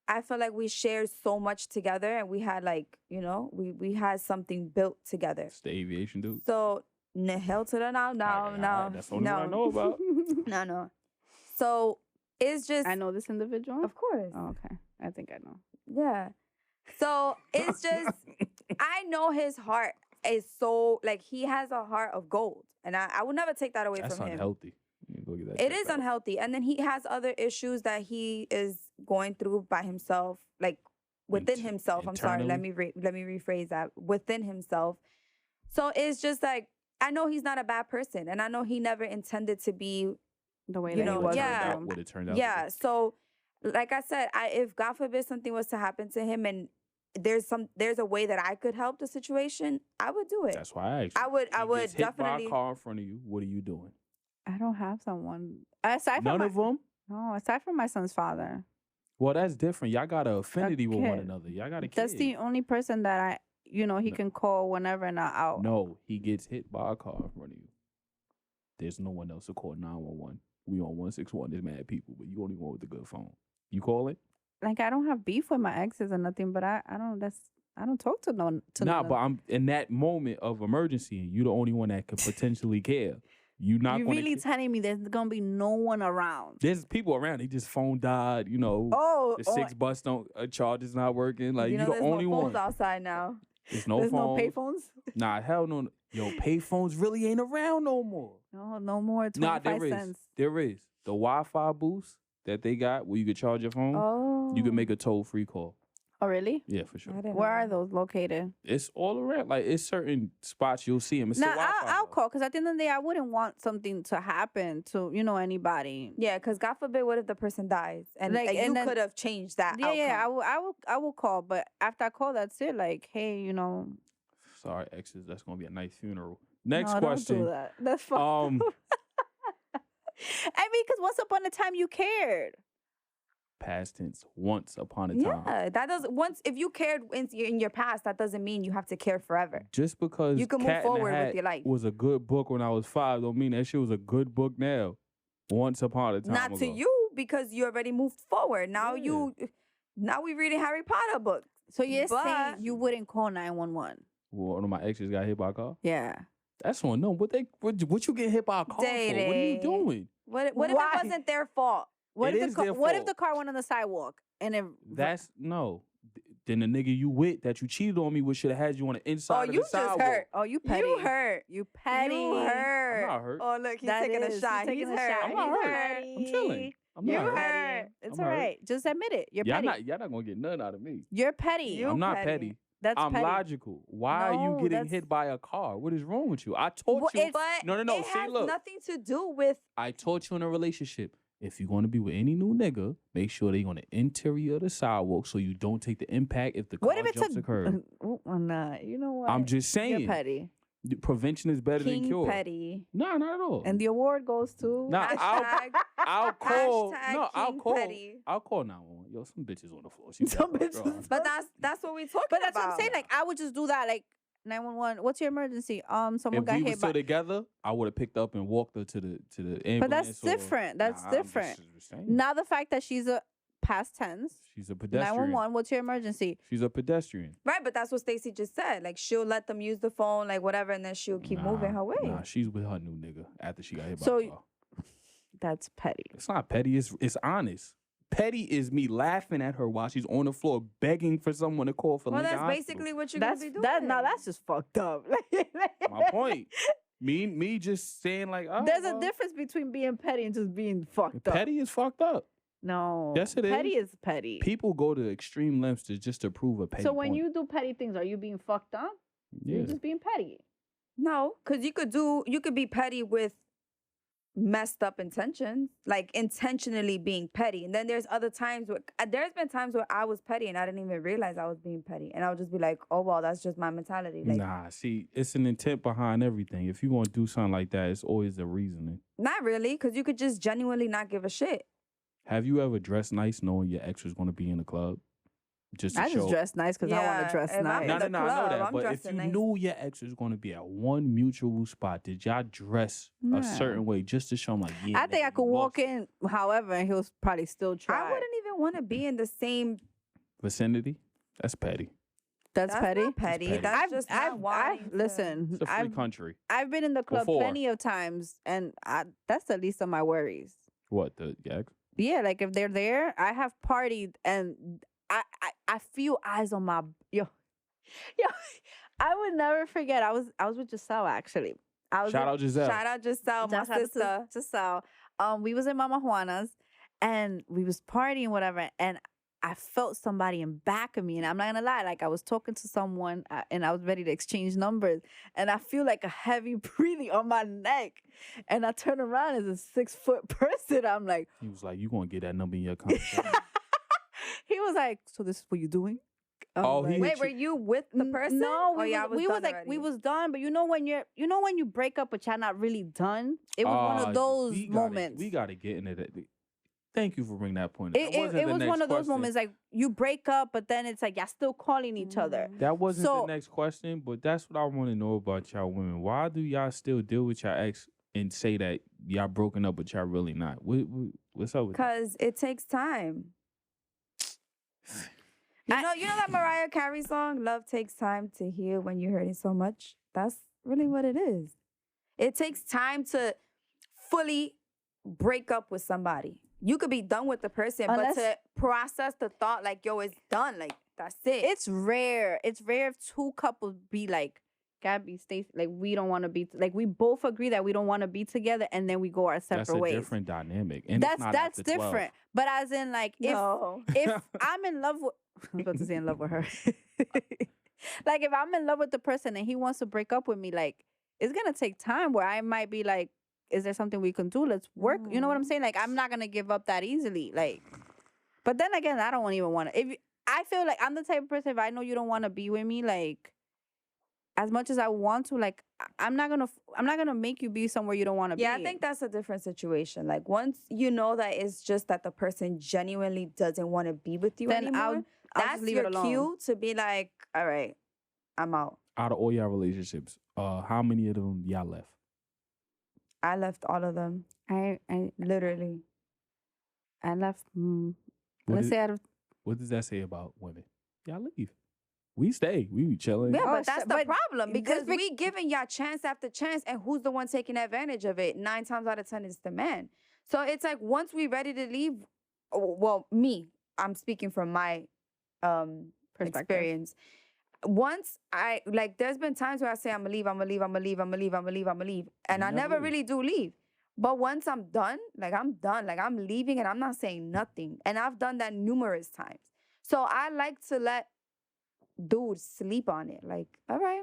I feel like we shared so much together, and we had like, we had something built together. It's the aviation dude. So hell to the no. That's the only one I know about. No. So it's just. I know this individual. Of course. Oh, okay. I think I know. Yeah. So it's just, I know his heart is so, like, he has a heart of gold, and I would never take that away from him. That's unhealthy. It is unhealthy. And then he has other issues that he is going through by himself, like within himself. Internally? I'm sorry. Let me rephrase that. Within himself. So it's just like, I know he's not a bad person, and I know he never intended to be the way that he was. Yeah. What it turned out. Yeah. So, like I said, if God forbid something was to happen to him, and there's a way that I could help the situation, I would do it. That's why I asked you. I would hit definitely. by a car in front of you. What are you doing? I don't have someone. Aside from None of them? No, aside from my son's father. Well, that's different. Y'all got an affinity with one another. Y'all got a kid. That's the only person that he can call whenever and out. No, he gets hit by a car in front of you. There's no one else to call 911. We on 161. There's mad people, but you only one with the good phone. You call it? Like, I don't have beef with my exes or nothing, but I don't talk to no. But I'm in that moment of emergency, and you're the only one that could potentially care. You're really telling me there's gonna be no one around? There's people around. They just phone died. The 6 bus charges not working. Like, you're the only one. There's no phones outside now. There's no phones. No payphones. Nah, hell no. Yo, payphones really ain't around no more. No more. 25 cents. There is the Wi-Fi boost that they got where you could charge your phone. Oh. You can make a toll-free call. Oh, really? Yeah, for sure. Where are those located? It's all around. Like, it's certain spots you'll see them. It's I'll call, because at the end of the day, I wouldn't want something to happen to, anybody. Yeah, because God forbid, what if the person dies? And you could have changed that outcome. Yeah, I will call. But after I call, that's it. Like, hey, Sorry, exes. That's going to be a nice funeral. Next question. Don't do that. That's fine. I mean, because once upon a time, you cared. Past tense, once upon a time. Yeah, that does. If you cared in your past, that doesn't mean you have to care forever. Just because you can move forward with your life. Was a good book when I was 5, don't mean that shit was a good book now. Once upon a time. Not to you, because you already moved forward. Now we reading Harry Potter books. So you're saying you wouldn't call 911? Well, one of my exes got hit by a car. Yeah. That's on them. What you get hit by a car for? What are you doing? What if it wasn't their fault? What if the car went on the sidewalk and it? No. Then the nigga you with that you cheated on me with should have had you on the inside of the sidewalk. Just hurt. Oh, you petty. You hurt. You petty. You hurt. I'm not hurt. Oh, look, he's taking a shot. He's hurt. I'm not hurt. I'm chilling. You hurt. It's all right. Just admit it. You're petty. Y'all not gonna get none out of me. You're petty. I'm not petty. I'm logical. Why are you getting hit by a car? What is wrong with you? I taught you. No. It has nothing to do with. I taught you in a relationship. If you're going to be with any new nigga, make sure they on the interior of the sidewalk so you don't take the impact if the car jumps the curb. Nah, you know what? I'm just saying. You're petty. Prevention is better than cure. Petty. No, not at all. And the award goes to. Nah, I'll call. Petty. I'll call 911. Yo, some bitches on the floor. Some bitches. But that's what we talking about. But that's what I'm saying. Like, I would just do that. Like, 911. What's your emergency? Someone got hit. If we were still together, I would have picked up and walked her to the ambulance. But that's different. That's different. Now the fact that she's a past tense. She's a pedestrian. 911. What's your emergency? She's a pedestrian. Right, but that's what Stacey just said. Like, she'll let them use the phone, like whatever, and then she'll keep moving her way. Nah, she's with her new nigga after she got hit by a car. That's petty. It's not petty. It's honest. Petty is me laughing at her while she's on the floor begging for someone to call for Lincoln Hospital. Basically what you're gonna be doing. That's just fucked up. My point. Me just saying like, there's a difference between being petty and just being fucked up. Petty is fucked up. No. Yes, it is. Petty is petty. People go to extreme lengths just to prove a petty So when point. you do petty things, are you being fucked up? Yeah. You're just being petty. No, because you could be petty with messed up intentions, like intentionally being petty. And then there's other times where there's been times where I was petty and I didn't even realize I was being petty. And I would just be like, oh, well, that's just my mentality. Like, nah, see, it's an intent behind everything. If you want to do something like that, it's always a reasoning. Not really, because you could just genuinely not give a shit. Have you ever dressed nice knowing your ex was going to be in the club? I just dress nice because I want to dress nice. No, I know that. But if you knew your ex was going to be at one mutual spot, did y'all dress a certain way just to show him, like, yeah? I think I could walk in, however, and he'll probably still try. I wouldn't even want to be in the same vicinity. That's petty. That's petty. Not petty. That's just not wanting to... Listen, it's a free country. I've been in the club plenty of times, and that's the least of my worries. What, the ex? Yeah, like if they're there, I have partied and I feel eyes on my yo. I would never forget. I was with Giselle actually. Shout out Giselle. Shout out Giselle, my sister. Giselle. We was in Mama Juana's and we was partying, whatever, and I felt somebody in back of me, and I'm not gonna lie, like I was talking to someone and I was ready to exchange numbers, and I feel like a heavy breathing on my neck, and I turn around as a 6-foot person. I'm like, he was like, you gonna get that number in your conversation? He was like, so this is what you doing? Like, wait, were you with the person? No, we was done. But you know when you break up, but you're not really done. It was one of those moments. We gotta get into that. Thank you for bringing that point. It was one of those moments, like you break up, but then it's like y'all still calling each other. That wasn't the next question, but that's what I want to know about y'all women. Why do y'all still deal with y'all ex and say that y'all broken up, but y'all really not? What's up with that? Because it takes time. You know that Mariah Carey song, "Love Takes Time to Heal When You're Hurting So Much"? That's really what it is. It takes time to fully break up with somebody. You could be done with the person, but to process the thought, like, yo, it's done. Like, that's it. It's rare. It's rare if two couples be like, Gabby, Stacey, like, we don't want to be, like, we both agree that we don't want to be together, and then we go our separate ways. That's a different dynamic. And that's different. But as in, like, if I'm in love with, I was about to say in love with her. Like, if I'm in love with the person and he wants to break up with me, like, it's going to take time where I might be like, is there something we can do? Let's work. You know what I'm saying? Like, I'm not going to give up that easily. Like, but then again, I don't even want to. I feel like I'm the type of person, if I know you don't want to be with me, like, as much as I want to, like, I'm not gonna make you be somewhere you don't want to be. Yeah, I think that's a different situation. Like, once you know that it's just that the person genuinely doesn't want to be with you then anymore, that's leave your it alone. cue to be like, all right, I'm out. Out of all y'all relationships, how many of them y'all left? I left all of them. I literally. I left. What does that say about women? Y'all leave. We stay. We be chilling. Yeah, but that's the problem, because we giving y'all chance after chance, and who's the one taking advantage of it? 9 times out of 10 is the man. So it's like, once we ready to leave, well, me, I'm speaking from my experience. Once there's been times where I say I'm gonna leave, and I never really do leave. But once I'm done, like, I'm done. Like, I'm leaving and I'm not saying nothing. And I've done that numerous times. So I like to let dudes sleep on it. Like, all right,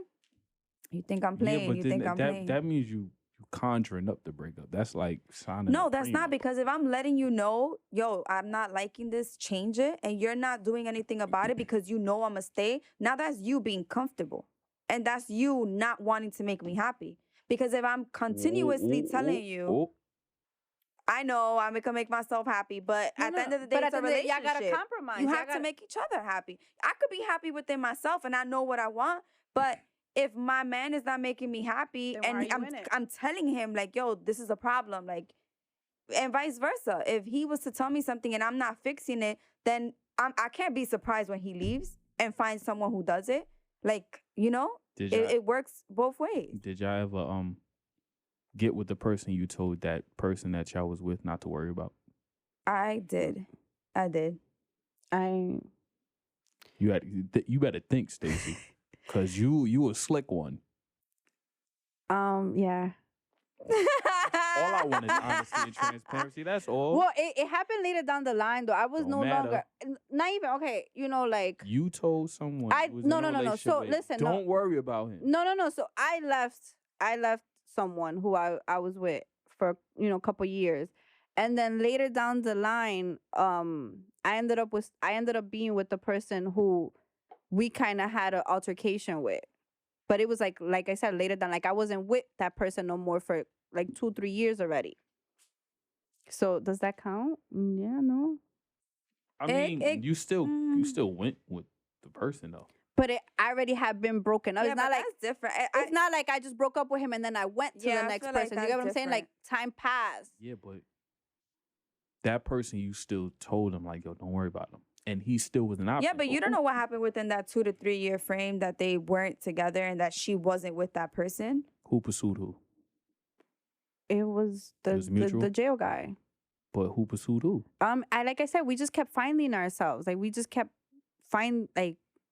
you think I'm playing? Yeah, you think I'm playing? That means you conjuring up the breakup. That's like signing. No, that's not, because if I'm letting you know, yo, I'm not liking this, change it, and you're not doing anything about it because you know I'm gonna stay, now that's you being comfortable. And that's you not wanting to make me happy. Because if I'm continuously telling you, I know I can make myself happy, but at the end of the day, it's a relationship. Y'all gotta compromise. You have to make each other happy. I could be happy within myself and I know what I want, but if my man is not making me happy and I'm telling him, like, yo, this is a problem, like, and vice versa. If he was to tell me something and I'm not fixing it, then I can't be surprised when he leaves and finds someone who does it. Like, you know, it works both ways. Did y'all ever get with the person you told that person that y'all was with not to worry about? I did. You better think, Stacey, because you a slick one. Yeah. All I want is honesty and transparency. That's all. Well, it happened later down the line, though. I was longer, not even, okay, you know, like. You told someone. No. So listen. Don't worry about him. No. So I left left someone who I was with for, a couple years. And then later down the line, I ended up being with the person who we kind of had an altercation with. But it was like I said, later down, like I wasn't with that person no more for like 2-3 years already. So does that count? Yeah, no. I mean, you still went with the person though. But I already had been broken up. Yeah, it's not like that's different. It's not like I just broke up with him and then I went to the next person. You get what I'm saying? Like time passed. Yeah, but that person, you still told him like, yo, don't worry about him, and he still was an option. Yeah, but you don't know what happened within that 2 to 3 year frame that they weren't together and that she wasn't with that person. Who pursued who? It was the jail guy. But who pursued who? Like I said, we just kept finding ourselves. Like we just kept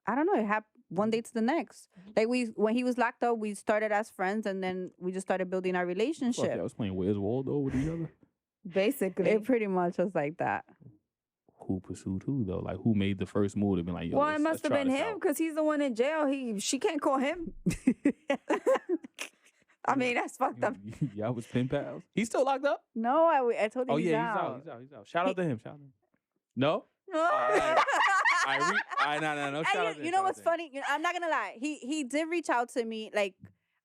I don't know, it happened one day to the next. Like when he was locked up, we started as friends and then we just started building our relationship. Fuck, I was playing Where's Waldo with each other. Basically. It pretty much was like that. Who pursued who though? Like who made the first move to be like, yo, well, it must have been him because he's the one in jail. She can't call him. I mean, that's fucked up. Y'all was pen pals. He's still locked up? No, I told you he's out. He's out. Shout out to him. No? No. No. Shout out to him. You know what's funny? I'm not gonna lie. He did reach out to me like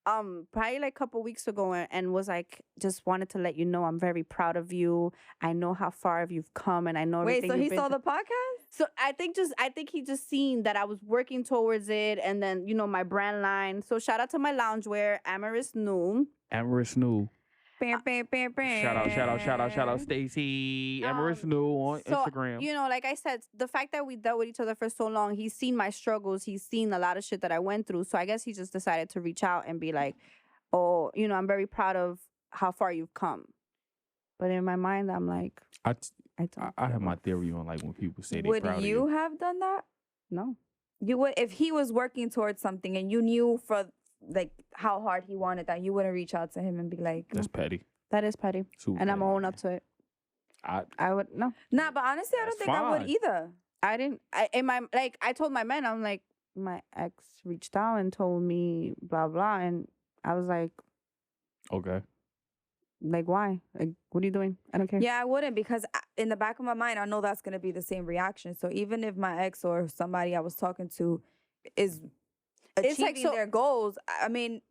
probably like a couple weeks ago and was like, just wanted to let you know I'm very proud of you. I know how far you've come and I know everything. Wait, so he saw the podcast? So I think he just seen that I was working towards it and then, my brand line. So shout out to my loungewear, Amorous New. Bam, bam, bam, bam. Shout out, Stacy. Amorous New on Instagram. Like I said, the fact that we dealt with each other for so long, he's seen my struggles. He's seen a lot of shit that I went through. So I guess he just decided to reach out and be like, oh, I'm very proud of how far you've come. But in my mind, I'm like, I have my theory on like when people say they're proud of you. Would you have done that? No. You would, if he was working towards something and you knew for like how hard he wanted that, you wouldn't reach out to him and be like, that's petty. That is petty. Super and petty. I'm own up to it. I would no. Nah, but honestly, I don't think I would either. I didn't. I told my men, I'm like, my ex reached out and told me blah blah, and I was like, okay. Like, why? Like, what are you doing? I don't care. Yeah, I wouldn't, because in the back of my mind, I know that's going to be the same reaction. So even if my ex or somebody I was talking to is achieving their goals, I mean,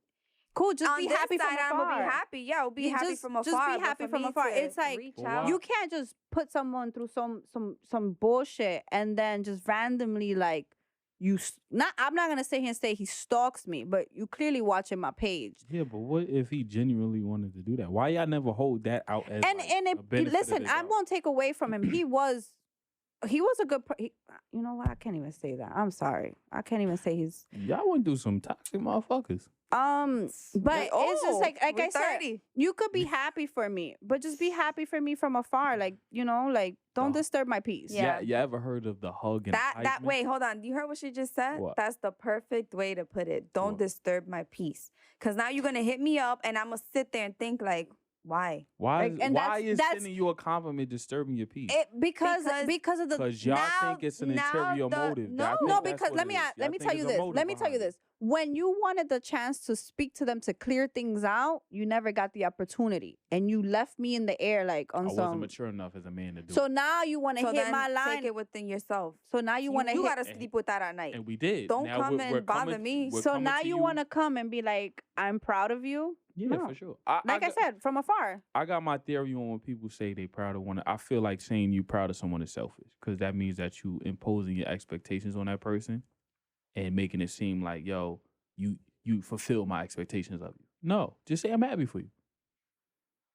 cool, just be happy from afar. I'm going to be happy. Yeah, I'll be happy from afar. Just be happy from afar. It's like, you can't just put someone through some bullshit and then just randomly, like, I'm not gonna sit here and say he stalks me, but you clearly watching my page. Yeah, but what if he genuinely wanted to do that? Why y'all never hold that out as listen, I won't take away from him. He was a good you know what? I can't even say that. I'm sorry. I can't even say he's. Y'all went through some toxic motherfuckers. But it's just like I said, you could be happy for me, but just be happy for me from afar. Like, like don't disturb my peace. Yeah. You ever heard of the hug and that? Wait, hold on. You heard what she just said? What? That's the perfect way to put it. Don't disturb my peace. Because now you're gonna hit me up, and I'm gonna sit there and think like, why? Why is sending you a compliment disturbing your peace? Because of the. Because y'all think it's an interior motive. No, because let me tell you this. Let me tell you this. When you wanted the chance to speak to them to clear things out, you never got the opportunity, and you left me in the air like on some. I wasn't mature enough as a man to do. So now you want to hit my line. Take it within yourself. So now you want to. You gotta sleep with that at night. And we did. Don't come and bother me. So now you want to come and be like, "I'm proud of you." Yeah, for sure. I said, from afar. I got my theory on when people say they proud of one. I feel like saying you proud of someone is selfish, because that means that you imposing your expectations on that person and making it seem like, yo, you fulfill my expectations of you. No, just say I'm happy for you.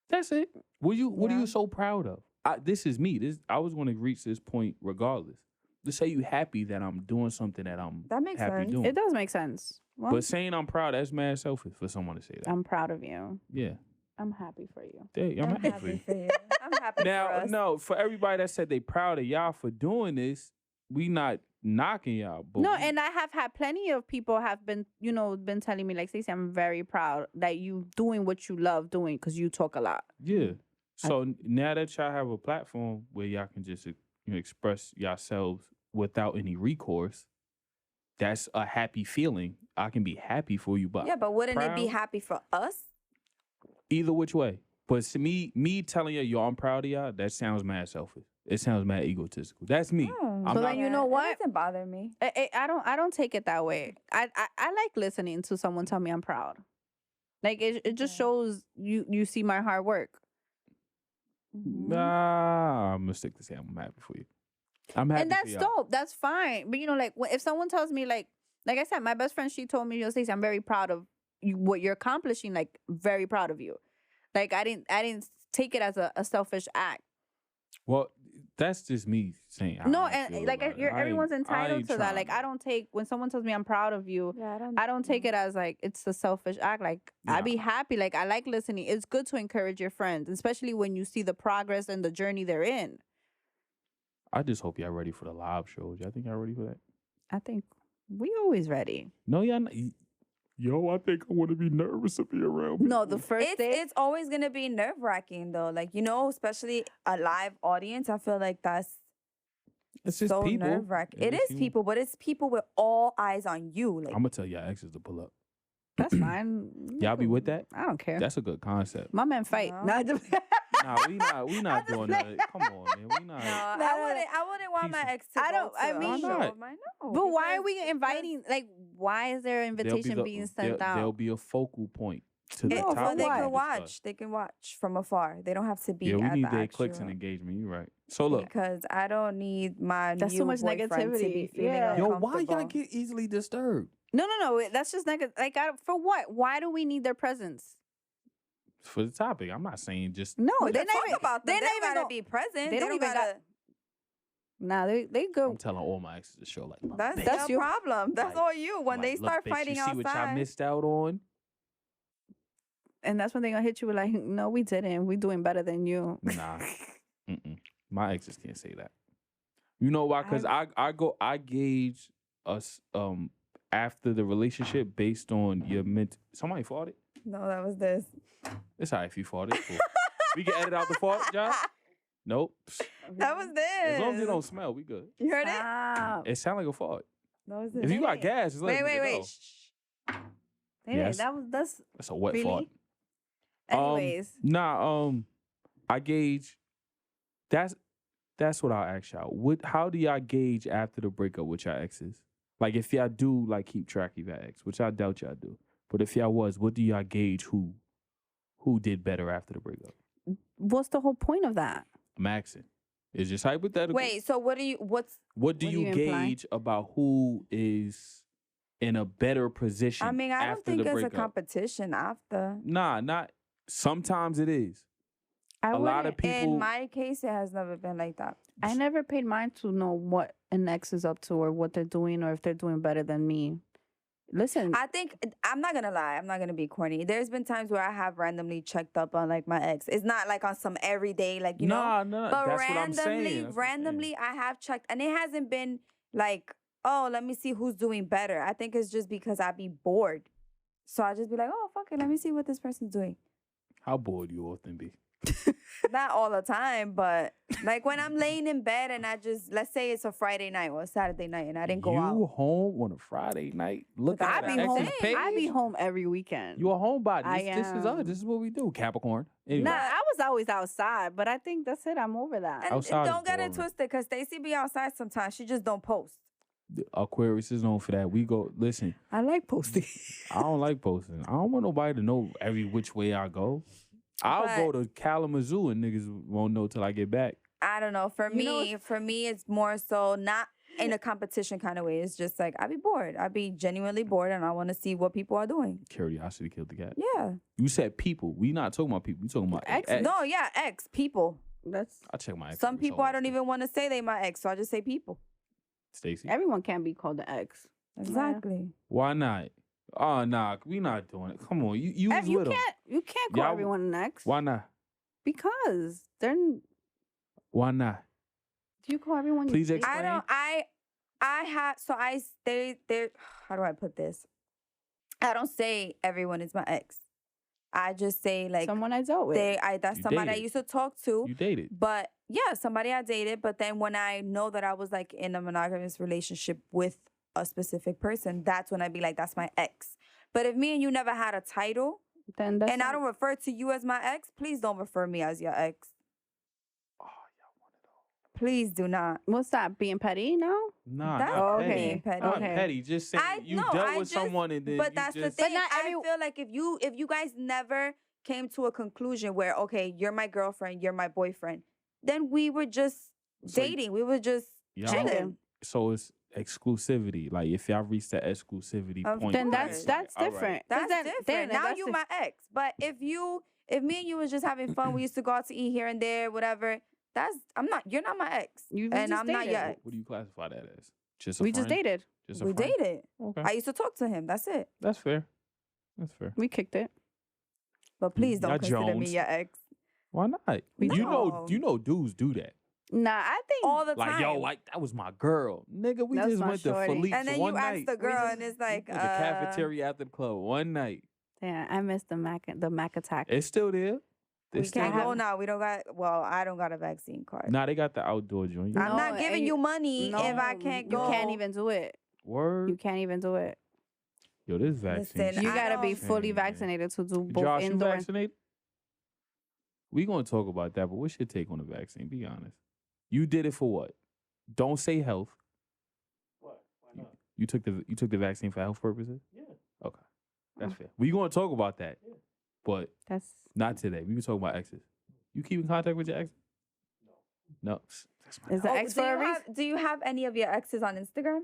That's it. What are you so proud of? This is me. I was going to reach this point regardless. Just say you happy that I'm doing something that I'm happy doing. It does make sense. Well, but saying I'm proud, that's mad selfish for someone to say that. I'm proud of you. Yeah. I'm happy for you. I'm happy for you. I'm happy now, for us. No, for everybody that said they proud of y'all for doing this, we not knocking y'all. But and I have had plenty of people have been, been telling me, like, Stacey, I'm very proud that you doing what you love doing because you talk a lot. Yeah. So now that y'all have a platform where y'all can just express yourselves without any recourse, that's a happy feeling be happy for you, but yeah, but wouldn't proud, it be happy for us? Either which way. But to me telling you, yo, I'm proud of y'all, that sounds mad selfish. It sounds mad egotistical. That's me. But then you know what? It doesn't bother me. I don't take it that way. I like listening to someone tell me I'm proud. Like it just shows you see my hard work. Nah, I'm gonna stick to say I'm happy for you. I'm happy, and that's for y'all. dope. That's fine. But like if someone tells me like I said, my best friend, she told me, Stacey, I'm very proud of you, what you're accomplishing. Like very proud of you. Like I didn't take it as a selfish act. Well, that's just me saying. No, and like everyone's entitled to that. Like I don't take when someone tells me I'm proud of you. Yeah, I don't take it as like it's a selfish act. Like I'd be happy. Like I like listening. It's good to encourage your friends, especially when you see the progress and the journey they're in. I just hope y'all ready for the live shows. Y'all think y'all ready for that? I think we always ready. No, y'all not. Yo, I think I want to be nervous to be around people. No, the first day. It's always going to be nerve-wracking, though. Like, especially a live audience. I feel like it's just so people. Nerve-wracking. It is people, but it's people with all eyes on you. Like, I'm going to tell y'all exes to pull up. That's fine. Y'all be with that? I don't care. That's a good concept. My men fight. No. we not doing that. Come on, man. We not. No, I wouldn't want my ex to go to a show of mine. No, but why are we inviting? Like, why is there an invitation being sent out? There'll be a focal point to the topic. topic. They can watch. They can watch from afar. They don't have to be. Yeah, we need their clicks and engagement. You're right. So look, because I don't need my that's new so much boyfriend negativity. To be feeling yo, why y'all get easily disturbed? No. That's just negative. Like, for what? Why do we need their presence? For the topic, I'm not saying just no. They're not even about. They're not even gonna be present. They don't even gotta. Nah, they go. I'm telling all my exes to show like that's your problem. That's all you. When they start fighting outside, see what y'all missed out on. And that's when they're gonna hit you with like, no, we didn't. We doing better than you. Nah, my exes can't say that. You know why? Because I gauge us after the relationship based on your somebody fought it. No, that was this. It's all right if you fought it. Cool. We can edit out the fart, John. Nope. That was this. As long as it don't smell, we good. You heard it? It sounded like a fart. That was this. If you got gas, just let wait. Yes. That's a wet really? fart. Anyways. I gauge. That's what I'll ask y'all. How do y'all gauge after the breakup with y'all exes? Like if y'all do like keep track of your ex, which I doubt y'all do. But if y'all what do y'all gauge who did better after the breakup? What's the whole point of that? I'm asking. It's just hypothetical. Wait, so what do you gauge about who is in a better position? I mean, I don't think it's a competition after. Nah, not sometimes it is. A lot of people. In my case, it has never been like that. I never paid mind to know what an ex is up to or what they're doing or if they're doing better than me. Listen, I think I'm not gonna lie. I'm not gonna be corny. There's been times where I have randomly checked up on like my ex. It's not like on some everyday like know. No. But that's what I'm saying. randomly, I have checked, and it hasn't been like, oh, let me see who's doing better. I think it's just because I be bored, so I just be like, oh, fuck it, let me see what this person's doing. How bored you often be? Not all the time, but like when I'm laying in bed and let's say it's a Friday night or a Saturday night and I didn't go out. You home on a Friday night? Look at I be home. I be home every weekend. You a homebody. This is what we do, Capricorn. Anyway. Nah, I was always outside, but I think that's it. I'm over that. And don't get it twisted, because Stacey be outside sometimes. She just don't post. Aquarius is known for that. We go, listen. I like posting. I don't like posting. I don't want nobody to know every which way I go. I'll go to Kalamazoo and niggas won't know till I get back. I don't know. For me, it's more so not in a competition kind of way. It's just like I be bored. I be genuinely bored, and I want to see what people are doing. Curiosity killed the cat. Yeah. You said people. We not talking about people. We talking about ex. No, yeah, ex people. I check my ex. Some people I don't even want to say they my ex, so I just say people. Stacey. Everyone can't be called an ex. Exactly. Why not? Oh, nah, we not doing it. Come on, you was with them. You can't call everyone an ex. Why not? Because they're. Why not? Do you call everyone? Please explain. I don't. I have. So I stay there. How do I put this? I don't say everyone is my ex. I just say like someone I dealt with. That's somebody I used to talk to. You dated. But yeah, somebody I dated. But then when I know that I was like in a monogamous relationship with a specific person, that's when I'd be like, that's my ex. But if me and you never had a title, then that's and I don't refer to you as my ex, please don't refer me as your ex. Oh, y'all want it all. Please do not. What's that? Being petty now? Nah, That's not okay. petty. Being petty. Not Okay. petty. Just saying you dealt with someone and then But you that's just... the thing. But not I feel like if you guys never came to a conclusion where, okay, you're my girlfriend, you're my boyfriend, then we were just dating. We were just chilling. So it's exclusivity. Like if y'all reach that exclusivity point, then that's like, different. That's Then- different. then Now that's you di- my ex. But if me and you was just having fun, we used to go out to eat here and there, whatever. You're not my ex. You and just I'm not dated. your ex. What do you classify that as? Just a We friend? just dated. Just a We friend? dated. Okay. I used to talk to him. That's it. That's fair. That's fair. We kicked it. But please don't Y'all consider me Jones. your ex. Why not? No. You know dudes do that. Nah, I think All the Like, time. yo, like that was my girl. Nigga, we That's just my went to shorty. Philippe's and then one you night. ask the girl, and it's like, Went to cafeteria after the club one night. yeah, I missed the Mac attack. It's still there. we It's still can't there. go now. We don't got. Well, I don't got a vaccine card. Nah, they got the outdoor joint. I'm No, not giving and you money no, if I can't You go. can't even do it. Word. You can't even do it. Yo, this vaccine. Listen, You I gotta be don't- fully Man. vaccinated to do both Josh, you indoor. vaccinated? We gonna talk about that, but what's your take on the vaccine? Be honest. You did it for what? Don't say health. What? Why not? You took the vaccine for health purposes? Yeah. Okay. That's fair. We gonna talk about that. Yeah. But That's not today. We can talk about exes. You keep in contact with your exes? No. That's my is the Oh, ex for a reason. do you have any of your exes on Instagram?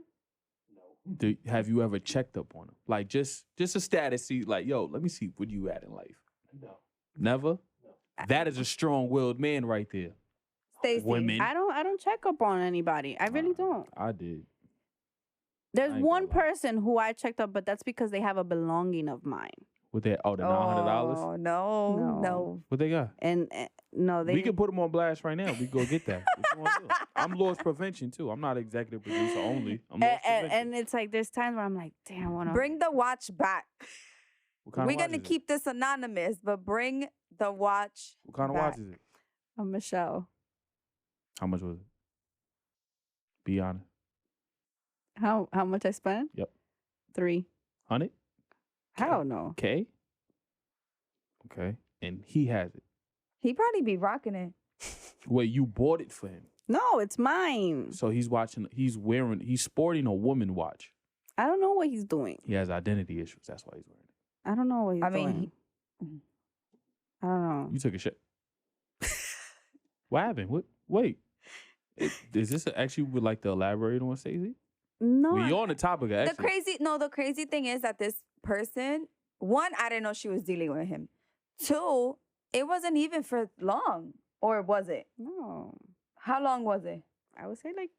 No. Have you ever checked up on them? Like just a status, see, like, yo, let me see where you at in life. No. Never? That is a strong-willed man right there. Stacey. Women. I don't check up on anybody. I really don't. I did. There's I ain't one gonna lie. person who I checked up, but that's because they have a belonging of mine. With that, the $900? Oh, no. What they got? And no, they. We can put them on blast right now. We go get that. What you wanna do? I'm loss prevention too. I'm not executive producer only. I'm loss prevention. and it's like there's times where I'm like, damn, I wanna Bring the watch back. What kind We're of watch going to is it? keep this anonymous, but bring the watch What kind of back. watch is it? Michelle. How much was it? Be honest. How much I spent? Yep. 3. 100? Hell no. Okay. Okay. And he has it. He probably be rocking it. Wait, you bought it for him. No, it's mine. So he's sporting a woman watch. I don't know what he's doing. He has identity issues. That's why he's wearing it. I don't know what he's I mean, doing. I don't know. You took a shit. What happened? What? Wait. Is this actually would like to elaborate on, Stacey? No. We on the topic of the crazy thing is that this person, one, I didn't know she was dealing with him. 2, it wasn't even for long. Or was it? No. How long was it? I would say like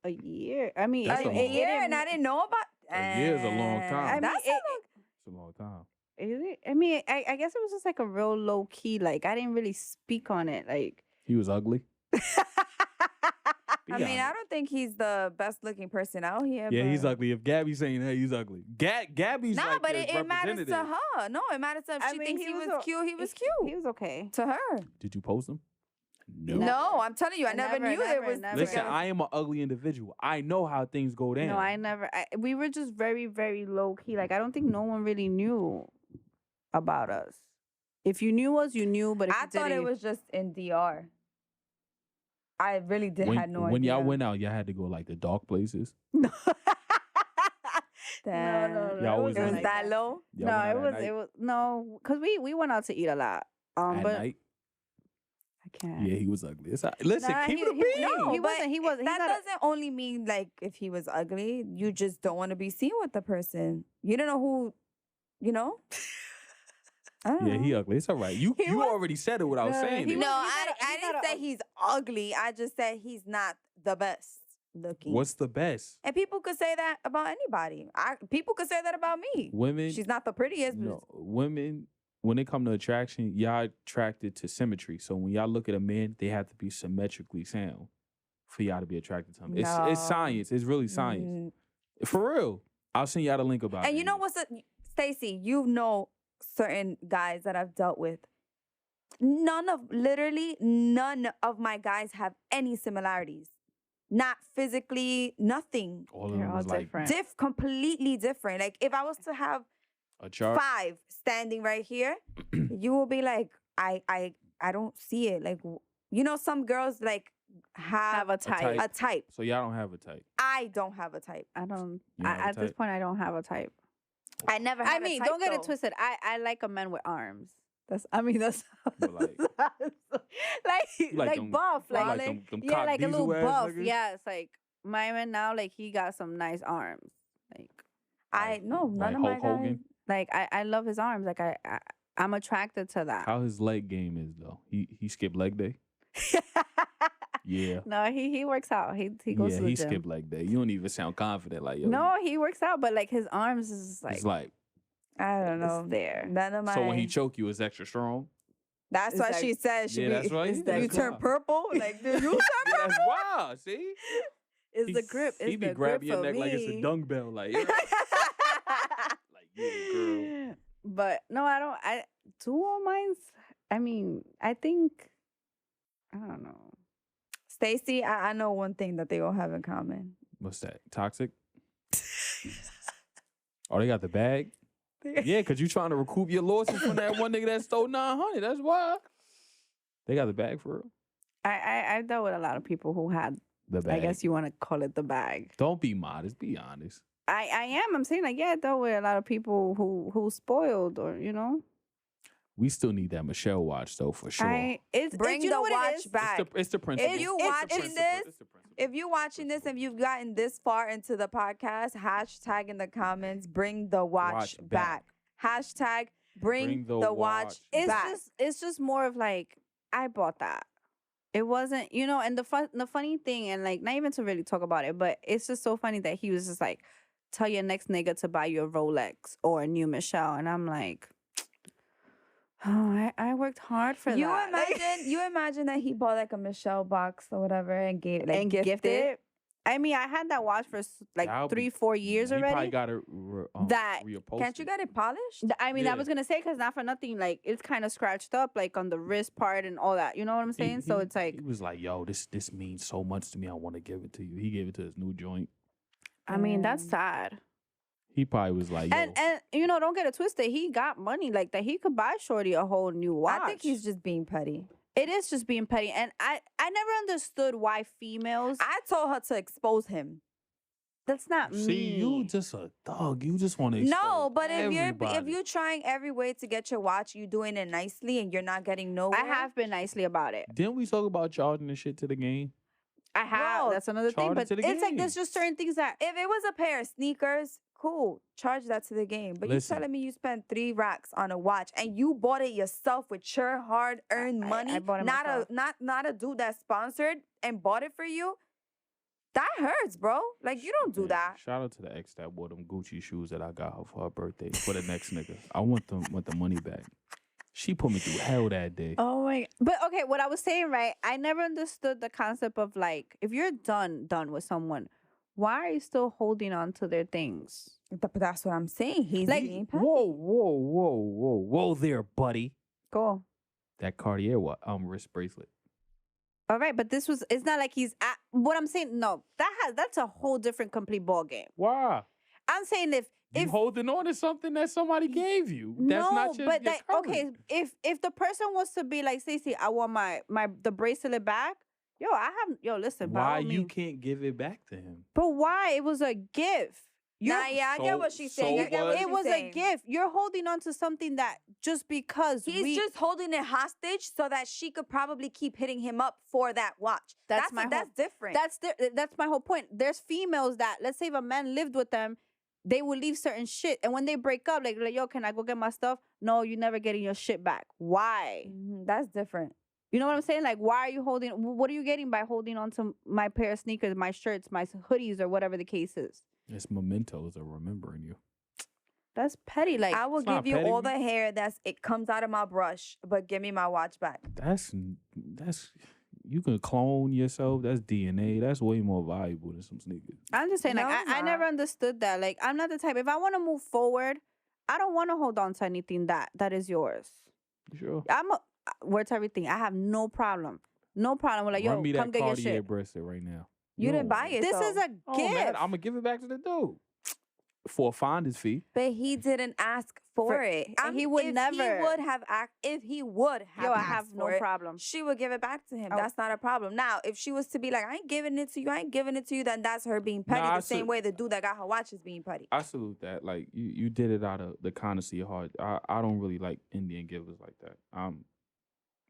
a year. I mean, That's A a long- year, and I didn't know about. A year's a long time. I mean, That's It's a long time. Is it? I mean, I guess it was just like a real low key. Like I didn't really speak on it. Like He was ugly. I mean, I don't think he's the best looking person out here. Yeah, but... he's ugly. If Gabby's saying that, he's ugly. Gabby's No, like but the it matters to representative. her. No, it matters to if I she mean, thinks he was cute. He was He cute was okay. to her. Did you post him? No. No, I'm telling you, I never knew it was. never. Listen, together. I am an ugly individual. I know how things go down. No, I never. We were just very, very low key. Like I don't think no one really knew about us. If you knew us, you knew. But if I you thought it didn't- was just in DR. I really had no idea. When y'all went out, y'all had to go like the dark places. No. Damn. No. Y'all always It was went that low. Y'all No, went out it at was night? it was no, because we went out to eat a lot. At But night. I can't. Yeah, he was ugly. Listen, Nah, keep he- it a he- bean. No, He but wasn't- he wasn't- he's That not a- doesn't only mean like if he was ugly. You just don't want to be seen with the person. You don't know who. You know. I don't Yeah, know. he ugly. It's all right. You He was- already said it without No, saying he it. was- No, he's I not didn't a- say he's ugly. I just said he's not the best looking. What's the best? And people could say that about anybody. People could say that about me. Women. She's not the prettiest. but No, women. When it come to attraction, y'all attracted to symmetry. So when y'all look at a man, they have to be symmetrically sound for y'all to be attracted to him. It's No. science. It's really science. For real. I'll send y'all the link about it. And you know what's Stacey, you know certain guys that I've dealt with. Literally none of my guys have any similarities. not physically, nothing. All of them was like different. Completely different. Like if I was to have a chart. 5 standing right here, you will be like, I don't see it. Like, you know, some girls like have a type. A type. So y'all don't have a type. I don't have a type. I don't. At this point, I don't have a type. I never had I mean, a type, don't get though. it twisted. I like a man with arms. That's But like them, buff, like them cock like a little diesel ass buff. niggas? Yeah, it's like my man now, like he got some nice arms. Like none like of my Hulk guys. Hogan? like I love his arms. Like I'm attracted to that. How his leg game is though. He skipped leg day. Yeah. No, he works out. He goes to the he gym. skipped leg day. You don't even sound confident like yo. No, he works out, but like his arms is it's like I don't know. it's there. None of my. so when he choke you, it's extra strong. That's It's what like- she said. She Yeah, that's right. You That's turn wild. purple. Like, do you turn Yeah, purple? that's wild. See, It's the grip. It's He be the grabbing grip your for neck like it's a me. dung bell. Like, yeah. Like yeah, girl. But no, I don't. I dual minds. I mean, I think I don't know. Stacy, I know one thing that they all have in common. What's that? Toxic? Oh, they got the bag? Yeah, because you trying to recoup your losses from that one nigga that stole 900. That's why. They got the bag for real? I dealt with a lot of people who had. The bag. I guess you want to call it the bag. Don't be modest. Be honest. I am. I'm saying like I dealt with a lot of people who spoiled or We still need that Michelle watch, though, for sure. Bring you know the what it watch is? back. It's the principle. If you It's the watching principle. this, It's the principle. If you're watching this and you've gotten this far into the podcast, hashtag in the comments, bring the watch back. Hashtag bring the watch back. It's just more of like I bought that. It wasn't, and the funny thing, and like not even to really talk about it, but it's just so funny that he was just like, tell your next nigga to buy you a Rolex or a new Michelle, and I'm like, oh, I worked hard for that. You imagine that he bought like a Michelle box or whatever and gifted it. I mean, I had that watch for like 3-4 years already. You probably got it reupholstered. Can't you get it polished? I mean, I was gonna say because not for nothing, like it's kind of scratched up, like on the wrist part and all that. You know what I'm saying? So it's like he was like, "Yo, this means so much to me. I want to give it to you." He gave it to his new joint. I mean, that's sad. He probably was like, Yo. And don't get it twisted. He got money like that. He could buy Shorty a whole new watch. I think he's just being petty. It is just being petty. And I never understood why females. I told her to expose him. That's not me. See, you just a thug. You just want to expose but everybody. if you're trying every way to get your watch, you're doing it nicely and you're not getting nowhere. I have been nicely about it. Didn't we talk about charging the shit to the game? I have. Bro, that's another thing. But it's like there's just certain things that if it was a pair of sneakers, cool, charge that to the game. But Listen. you telling me you spent 3 racks on a watch and you bought it yourself with your hard-earned money, I bought it myself. not a dude that sponsored and bought it for you. That hurts, bro. Like you don't do that. Shout out to the ex that wore them Gucci shoes that I got her for her birthday for the next nigga. I want the money back. She put me through hell that day. Oh my! But okay, what I was saying, right? I never understood the concept of like, if you're done with someone, why are you still holding on to their things? But that's what I'm saying. He's Like, being petty. Whoa there, buddy. Cool. That Cartier wrist bracelet. All right, but it's not like he's at, what I'm saying. No, that's a whole different complete ball game. Why? I'm saying if You holding on to something that somebody gave you. That's not your but your okay, if the person was to be like, Stacey, I want the bracelet back. Listen. Why you can't give it back to him? But why? It was a gift. I get what she's saying. It was a gift. You're holding on to something that just because he's just holding it hostage so that she could probably keep hitting him up for that watch. That's different. That's my whole point. There's females that, let's say if a man lived with them, they would leave certain shit. And when they break up, like, yo, can I go get my stuff? No, you're never getting your shit back. Why? That's different. You know what I'm saying? Like, why are you holding? What are you getting by holding on to my pair of sneakers, my shirts, my hoodies, or whatever the case is? It's mementos of remembering you. That's petty. Like, I will give you all the hair it comes out of my brush, but give me my watch back. That's you can clone yourself. That's DNA. That's way more valuable than some sneakers. I'm just saying, I never understood that. Like, I'm not the type. If I want to move forward, I don't want to hold on to anything that is yours. Sure. Worth everything. I have no problem. No problem. We're like, yo, Run me come that get your Cartier shit. bracelet right now. You didn't buy it. This is a Oh, gift. man, I'm gonna give it back to the dude for a finder's fee. But he didn't ask for it. He would never. If he would have I asked have no for it, problem. she would give it back to him. Oh. That's not a problem. Now, if she was to be like, I ain't giving it to you, then that's her being petty. The same way the dude that got her watch is being petty. I salute that. Like you did it out of the kindness of your heart. I don't really like Indian givers like that.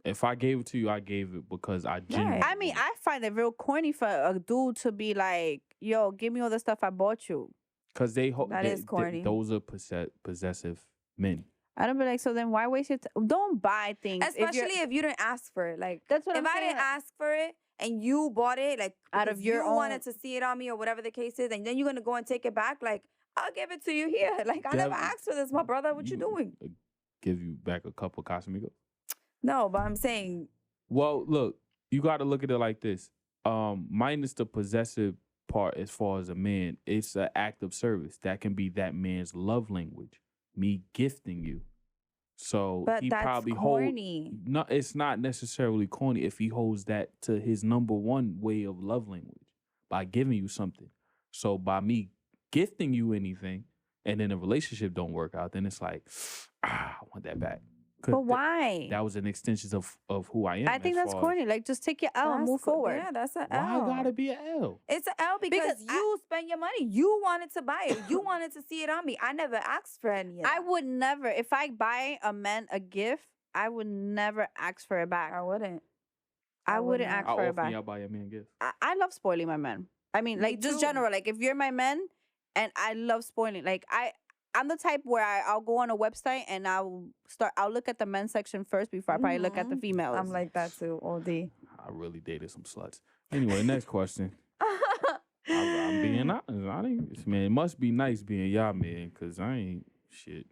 If I gave it to you, I gave it because I genuinely. I mean, I find it real corny for a dude to be like, "Yo, give me all the stuff I bought you." Because that is corny. Those are possessive men. I don't be like, so then why waste your time? Don't buy things. Especially if you didn't ask for it. Like, that's what if I didn't ask for it and you bought it, like, out of your own, wanted to see it on me or whatever the case is, and then you're going to go and take it back, like, I'll give it to you here. Like, I never asked for this, my brother. What you doing? Give you back a couple Casamigos? No, but I'm saying. Well, look, you got to look at it like this. Minus the possessive part as far as a man, it's an act of service. That can be that man's love language. Me gifting you. So but he that's probably corny. No, it's not necessarily corny if he holds that to his number one way of love language by giving you something. So by me gifting you anything and then the relationship don't work out, then it's like, I want that back. But why? That was an extension of who I am. I think that's corny. Like, just take your L and move forward. Yeah, that's an L. Why gotta be an L? It's an L because you spend your money. You wanted to buy it. You wanted to see it on me. I never asked for any of that. I would never. If I buy a man a gift, I would never ask for it back. I wouldn't. I wouldn't ask for it back. I'll buy a man gifts. I love spoiling my man. I mean, like, just general. Like, if you're my man, and I love spoiling. Like, I'm the type where I'll go on a website and I'll look at the men's section first before I probably look at the females. I'm like that too, all day. I really dated some sluts. Anyway, next question. I'm being honest. Man, it must be nice being y'all man, because I ain't shit.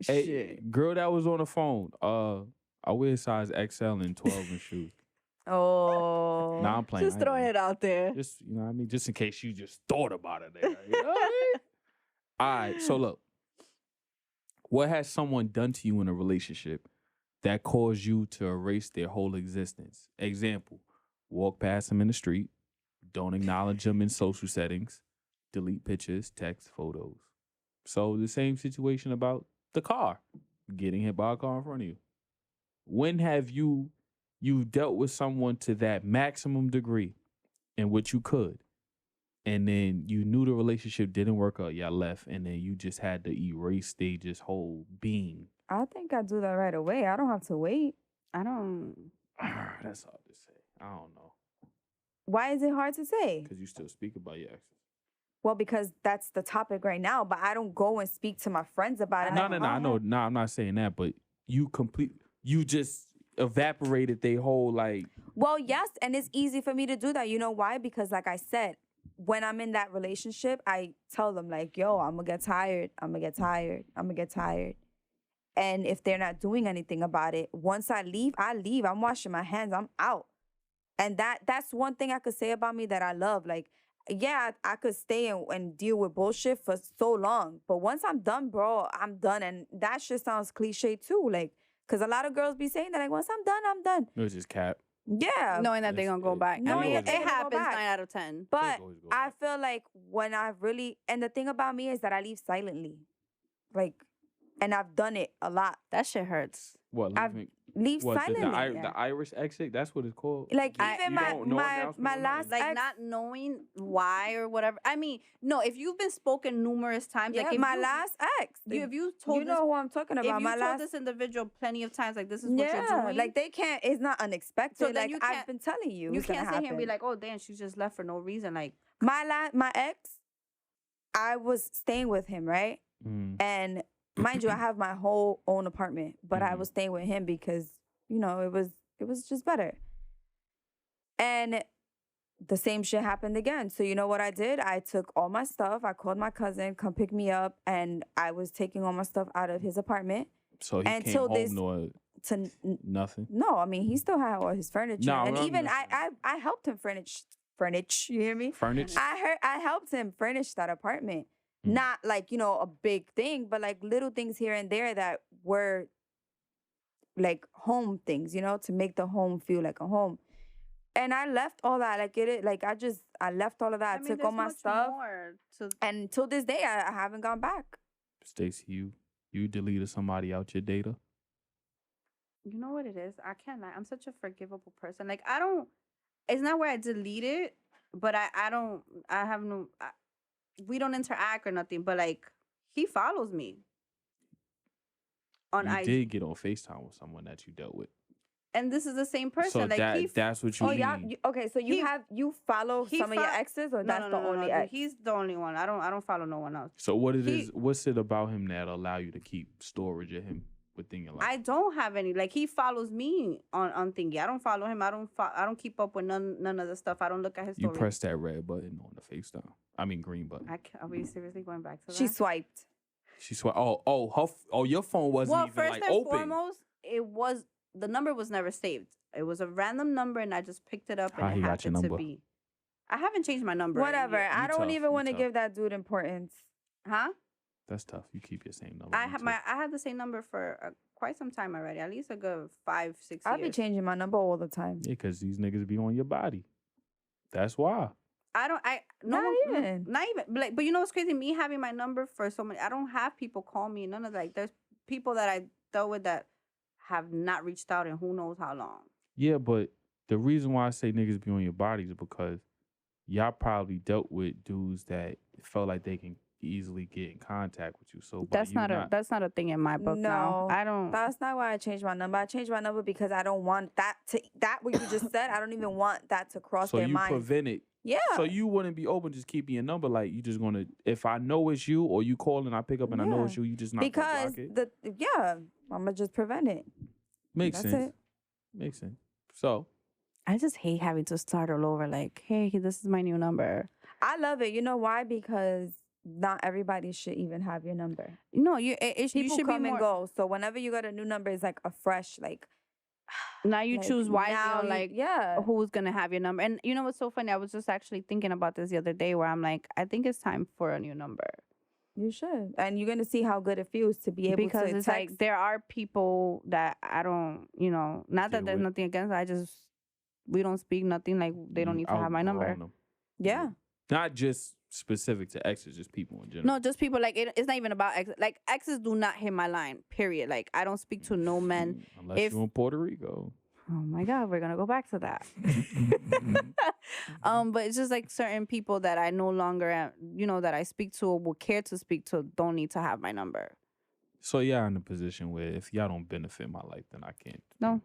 Hey, girl that was on the phone, I wear size XL and 12 in shoes. Oh. Nah, I'm playing. Just throwing it out there. Just, you know what I mean? Just in case you just thought about it there. You know what I mean? All right, so look. What has someone done to you in a relationship that caused you to erase their whole existence? Example, walk past them in the street, don't acknowledge them in social settings, delete pictures, text, photos. So the same situation about the car, getting hit by a car in front of you. When have you dealt with someone to that maximum degree in which you could, and then you knew the relationship didn't work out, y'all left, and then you just had to erase their just whole being? I think I do that right away. I don't have to wait. I don't. That's hard to say. I don't know. Why is it hard to say? Because you still speak about your exes. Well, because that's the topic right now, but I don't go and speak to my friends about it. No, I know. No, I'm not saying that, but you just evaporated their whole, like. Well, yes, and it's easy for me to do that. You know why? Because like I said, when I'm in that relationship, I tell them like, yo, I'm going to get tired. I'm going to get tired. I'm going to get tired. And if they're not doing anything about it, once I leave, I leave. I'm washing my hands. I'm out. And that's one thing I could say about me that I love. Like, yeah, I could stay and deal with bullshit for so long. But once I'm done, bro, I'm done. And that shit sounds cliche too. Like, because a lot of girls be saying that, like, once I'm done, I'm done. It was just cap. Yeah. Knowing that they're going to go back. No, I mean, it happens 9 out of 10. But I feel like when I really, and the thing about me is that I leave silently. Like, and I've done it a lot. That shit hurts. What? Leave silently. The Irish exit, that's what it's called. Like, even my last like ex, not knowing why or whatever. I mean, no, if you've been spoken numerous times, yeah, like if my last ex. If you told you know who I'm talking about. If you told this individual plenty of times, like, this is what you're doing. Like, they can't, it's not unexpected. So like, I've been telling you. You can't sit here and be like, oh, damn, she just left for no reason. Like, my ex, I was staying with him, right? And mind you, I have my whole own apartment, but I was staying with him because, you know, it was just better. And the same shit happened again. So you know what I did? I took all my stuff. I called my cousin, come pick me up, and I was taking all my stuff out of his apartment. So he came home to nothing? No, I mean, he still had all his furniture. No, and even I helped him furnish, you hear me? Furnish? I helped him furnish that apartment. Not like, you know, a big thing, but like little things here and there that were like home things, you know, to make the home feel like a home. And I left all that. I left all of that. I took all my stuff. And till this day, I haven't gone back. Stacey, you deleted somebody out your data? You know what it is? I can't lie. I'm such a forgivable person. Like, it's not where I delete it, but we don't interact or nothing, but like, he follows me on IG. You did get on FaceTime with someone that you dealt with. And this is the same person. So like that's what you mean. Yeah. Okay, so you follow some of your exes, or that's the only ex? He's the only one. I don't follow no one else. So what's it about him that allow you to keep storage of him within your life? I don't have any. Like, he follows me on thingy. I don't follow him. I don't keep up with none of the stuff. I don't look at his story. You press that red button on the FaceTime. I mean green button. Are we seriously going back to that? She swiped. Your phone wasn't even first like and open. Foremost, the number was never saved. It was a random number, and I just picked it up, and it happened to be. I haven't changed my number. Whatever. I don't even want to give that dude importance. Huh? That's tough. You keep your same number. I had the same number for quite some time already. At least a good 5-6 years. I be changing my number all the time. Yeah, because these niggas be on your body. That's why. Not even. But you know what's crazy? Me having my number for so many. I don't have people call me. None of that. Like, there's people that I dealt with that have not reached out in who knows how long. Yeah, but the reason why I say niggas be on your body is because y'all probably dealt with dudes that felt like they can easily get in contact with you. So that's not a thing in my book. No, I don't. That's not why I changed my number. I changed my number because I don't want that what you just said. I don't even want that to cross their mind. So you prevent it. Yeah. So you wouldn't be open just keeping your number, like you just gonna, if I know it's you or you call and I pick up and I know it's you just not because gonna block it. I'm gonna just prevent it. Makes sense. Makes sense. So I just hate having to start all over. Like, hey, this is my new number. I love it. You know why? Because not everybody should even have your number. No, people you should come and go. So whenever you got a new number, it's like a fresh like. Now you choose wisely who's gonna have your number. And you know what's so funny? I was just actually thinking about this the other day where I'm like, I think it's time for a new number. You should. And you're gonna see how good it feels to be able to because it's like there are people that I don't, not that there's nothing against, we don't speak nothing, like they don't need to have my number. Yeah. Not just specific to exes, just people in general. No, just people. Like, it's not even about exes. Like, exes do not hit my line, period. Like, I don't speak to no men. Unless you're in Puerto Rico. Oh my God, we're going to go back to that. But it's just like certain people that I no longer, that I speak to or would care to speak to don't need to have my number. So y'all in a position where if y'all don't benefit my life, then I can't. No.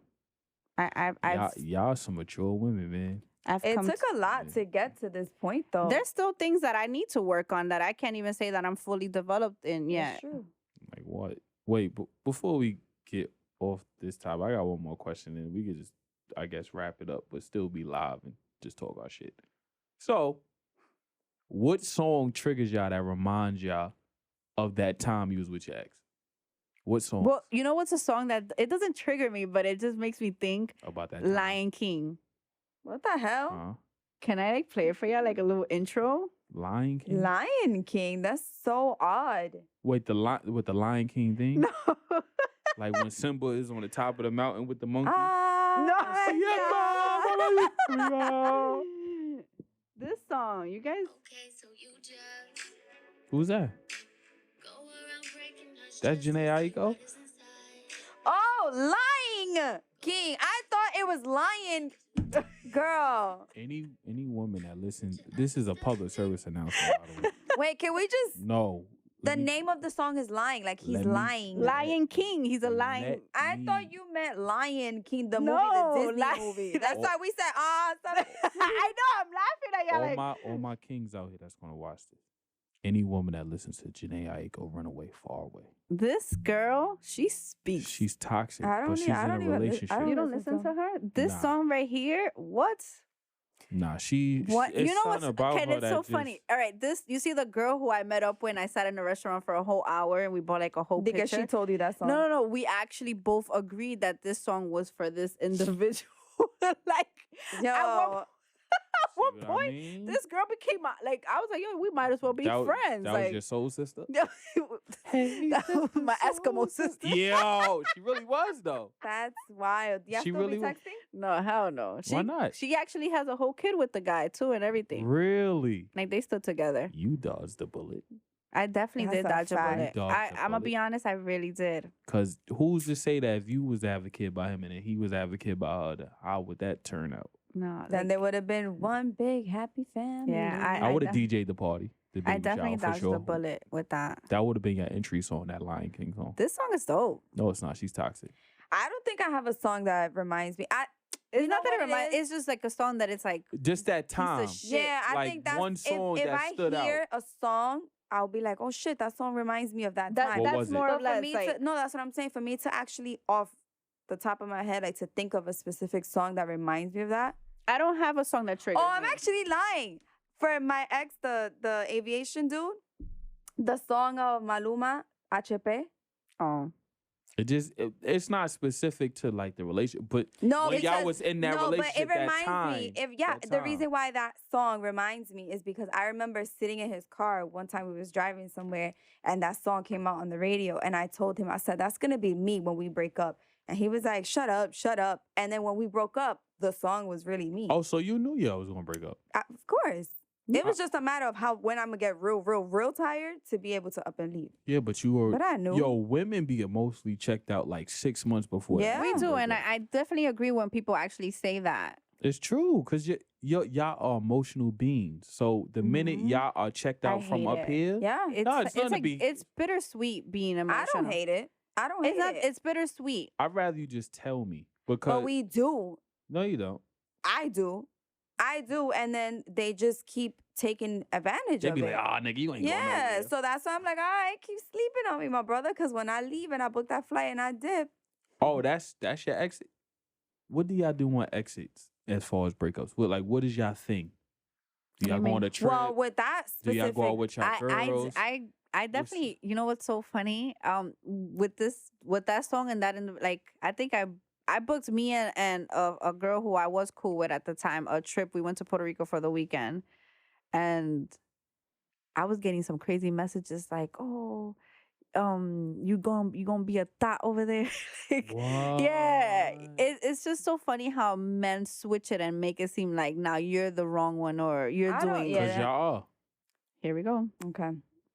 Y'all some mature women, man. It took a lot to get to this point, though. There's still things that I need to work on that I can't even say that I'm fully developed in yet. That's true. Like what? Wait, before we get off this topic, I got one more question, and we could just, I guess, wrap it up, but still be live and just talk our shit. So, what song triggers y'all that reminds y'all of that time you was with your ex? What song? Well, you know what's a song that, it doesn't trigger me, but it just makes me think about that time? Lion King. What the hell? Can I play it for y'all, like a little intro? Lion King? Lion King? That's so odd. Wait, with the Lion King thing? No. Like when Simba is on the top of the mountain with the monkey? No. This song, you guys. Who's that? That's Janae Aiko? Oh, Lion King. I thought it was Lion. Girl. Any woman that listens, this is a public service announcement, by the way. Wait, can we just... No. The name of the song is Lying, like he's lying. Lion King, he's a lion. I thought you meant Lion King, the movie, the Disney movie. That's why we said, I know, I'm laughing at y'all. All my kings out here that's going to watch this. Any woman that listens to Janae Aiko, run away, far away. This girl, she speaks. She's toxic, but she's in a relationship. You don't listen to her? This song right here, what? Nah, what? You know what's about okay? It's so funny. All right, you see the girl who I met up when I sat in a restaurant for a whole hour and we bought like a whole picture. Because she told you that song. No. We actually both agreed that this song was for this individual. Like, yo. one point, this girl became I was like, yo, we might as well be friends. That was your soul sister? Hey, that was my Eskimo sister. Yo, she really was, though. That's wild. You She still really be texting? No, hell no. Why not? She actually has a whole kid with the guy, too, and everything. Really? Like, they still together. You dodged the bullet. I definitely did dodge a bullet. I'm going to be honest, I really did. Because who's to say that if you was to have a kid by him and then he was to have a kid by her, how would that turn out? No. Then there would have been one big happy family. Yeah, I would have DJ'd the party. I definitely dodged the bullet with that. That would have been your entry song, that Lion King song. This song is dope. No, it's not. She's toxic. I don't think I have a song that reminds me. It's not that it reminds. It's just like a song that it's like just that time. Yeah, I like think that's one song if that stood out. I hear a song, I'll be like, oh shit, that song reminds me of that time. That's more or less like, no, that's what I'm saying. For me to actually off the top of my head, like to think of a specific song that reminds me of that. I don't have a song that triggers. Oh, I'm actually lying. For my ex, the aviation dude, the song of Maluma, HP. Oh. It's not specific to like the relationship, but no, when y'all was in that relationship, but it reminds that time, me. The reason why that song reminds me is because I remember sitting in his car one time we was driving somewhere and that song came out on the radio and I told him, I said, that's gonna be me when we break up. And he was like, shut up. And then when we broke up, the song was really me. Oh, so you knew y'all was gonna break up? Of course. It was just a matter of when I'm gonna get real tired to be able to up and leave. Yeah, but you were. But I knew. Yo, women be emotionally checked out like 6 months before. Yeah, we do, and I definitely agree when people actually say that. It's true, because y'all are emotional beings. So the minute y'all are checked out from up here, it's bittersweet being emotional. I don't hate it. It's bittersweet. I'd rather you just tell me because. But we do. No, you don't. I do, and then they just keep taking advantage They of be it. like, "Ah, nigga, you ain't going nowhere." Yeah, so that's why I'm like, all right, keep sleeping on me, my brother, because when I leave and I book that flight and I dip. Oh, that's your exit. What do y'all do on exits as far as breakups? What is y'all thing? Do y'all go on a trip? Well, with that specific, do y'all go out with y'all girls? I definitely, you know what's so funny? With that song and that I think I booked me and a girl who I was cool with at the time a trip. We went to Puerto Rico for the weekend, and I was getting some crazy messages like, "Oh, you gonna be a thot over there?" Yeah, it's just so funny how men switch it and make it seem like now you're the wrong one or you're doing. Because y'all are. Here we go. Okay,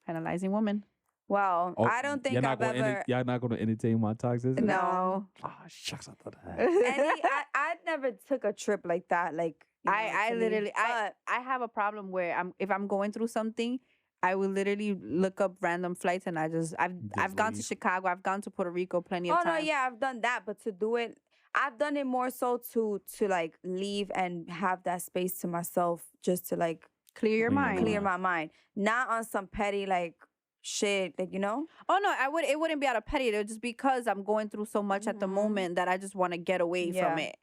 penalizing women. Well, I don't think I've ever. Y'all not going to entertain my toxicity? No. Oh, shucks, I thought that. I never took a trip like that. Like I literally, I have a problem where if I'm going through something, I will literally look up random flights and I've gone to Chicago, I've gone to Puerto Rico plenty of times. Oh no, yeah, I've done that, but to do it, I've done it more so to like leave and have that space to myself, just to like clear my mind, not on some petty like shit, like, you know. Oh no, it wouldn't be out of petty. It would just because I'm going through so much at the moment that I just want to get away from it.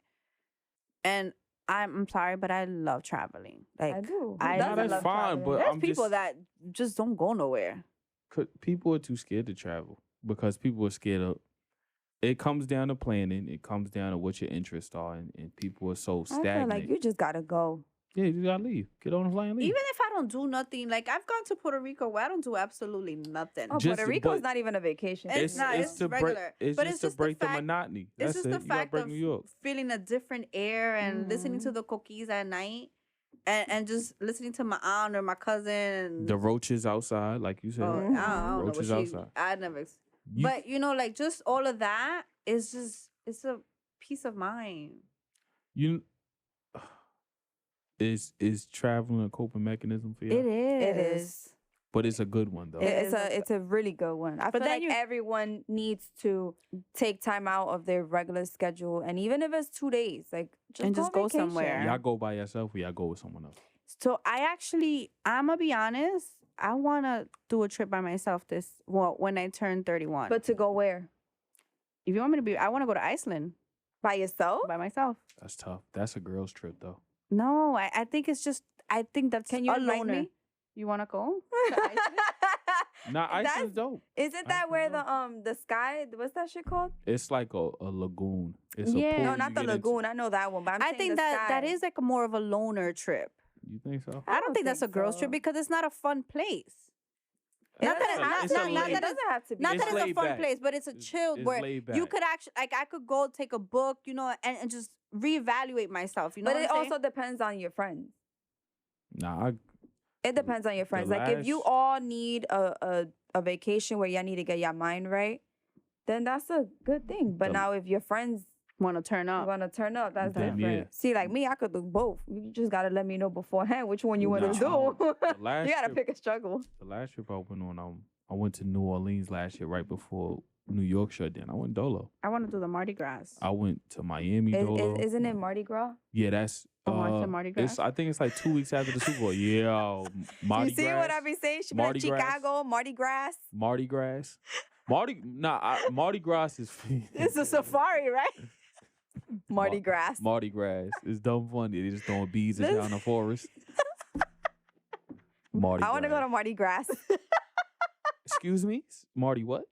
And I'm sorry, but I love traveling. Like I do. That's fine, but there's people that just don't go nowhere. People are too scared to travel because people are scared of. It comes down to planning. It comes down to what your interests are, and people are so stagnant. I feel like you just gotta go. Yeah, you gotta leave. Get on the plane and leave. Even if I don't do nothing, like I've gone to Puerto Rico where I don't do absolutely nothing. Oh, Puerto Rico is not even a vacation. It's regular. It's just to break the monotony. It's just the fact of New York. Feeling a different air and listening to the coquis at night and just listening to my aunt or my cousin. The roaches outside, like you said. I don't know roaches outside. I never. But like just all of that is just it's a peace of mind. Is traveling a coping mechanism for you? It is. But it's a good one though. It's a really good one. I feel like everyone needs to take time out of their regular schedule, and even if it's 2 days, like just go somewhere. Y'all go by yourself or y'all go with someone else? So I'm gonna be honest. I wanna do a trip by myself when I turn 31. But to go where? If you want me to I want to go to Iceland. By yourself? By myself. That's tough. That's a girl's trip though. No, I think it's just. I think that's. Can you invite me? You want to go to Iceland? Nah, Iceland's dope. Isn't that where the sky? What's that shit called? It's like a lagoon. It's no, not the lagoon. I know that one, but I think that is like more of a loner trip. You think so? I don't think that's a girls trip because it's not a fun place. Not that it's a fun place, but it's a chill where you could actually, like, I could go take a book, you know, and just reevaluate myself, you know. But it also depends on your friends. Nah, it depends on your friends. Like, if you all need a vacation where y'all need to get your mind right, then that's a good thing. But now, if your friends want to turn up, that's different. Yeah. See, like me, I could do both. You just gotta let me know beforehand which one you want to do. You gotta pick a struggle. The last trip I went on, I went to New Orleans last year, right before New York shut down. I went dolo. I want to do the Mardi Gras. I went to Miami dolo. Isn't it Mardi Gras? Yeah, that's. Mardi Gras. I think it's like 2 weeks after the Super Bowl. Yeah, Mardi Gras. You see what I be saying? She be like Chicago, Mardi Gras. Mardi Gras. Mardi Gras is. It's a safari, right? Mardi Gras. Mardi Gras. It's dumb funny. They just throwing beads out in the forest. Mardi Gras. I want to go to Mardi Gras. Excuse me? Mardi what?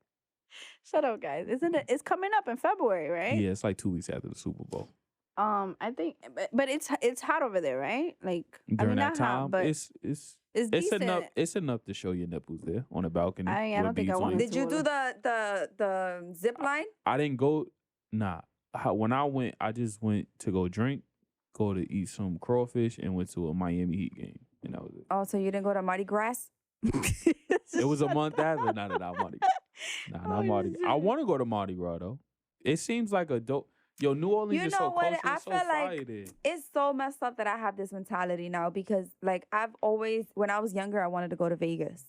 Shut up, guys. Isn't it? It's coming up in February, right? Yeah, it's like 2 weeks after the Super Bowl. I think, but it's hot over there, right? Like, during that time, hot, but it's enough. It's enough to show your nipples there on the balcony. I don't think I want. Did you do the zip line? I didn't go. Nah. When I went, I just went to go drink, go to eat some crawfish, and went to a Miami Heat game, and that was it. Oh, so you didn't go to Mardi Gras? It was a month after. Not Mardi Gras. Not Mardi Gras. I want to go to Mardi Gras though. It seems like a dope. Yo, New Orleans is so cultural. I feel like it's so messed up that I have this mentality now because, like, I've always, when I was younger, I wanted to go to Vegas.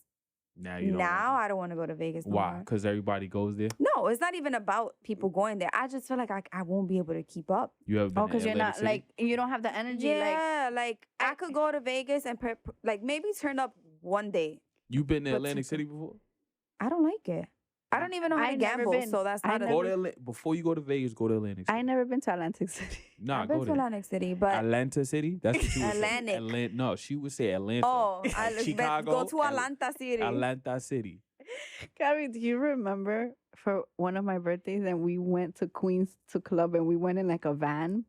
Now I don't want to go to Vegas. Why? Because everybody goes there? No, it's not even about people going there. I just feel like I won't be able to keep up. You have been because you're not, like, you don't have the energy. Yeah, like I could go to Vegas and, like, maybe turn up one day. You been to Atlantic City before? I don't like it. I don't even know how to gamble, so that's not before you go to Vegas, go to Atlantic City. I ain't never been to Atlantic City. Nah, I've been to Atlantic City, but Atlanta City? That's what you would Atlantic. say. No, she would say Atlanta. Oh, Chicago. Go to Atlanta City. Atlanta City. Gabby, do you remember for one of my birthdays and we went to Queens to club and we went in like a van?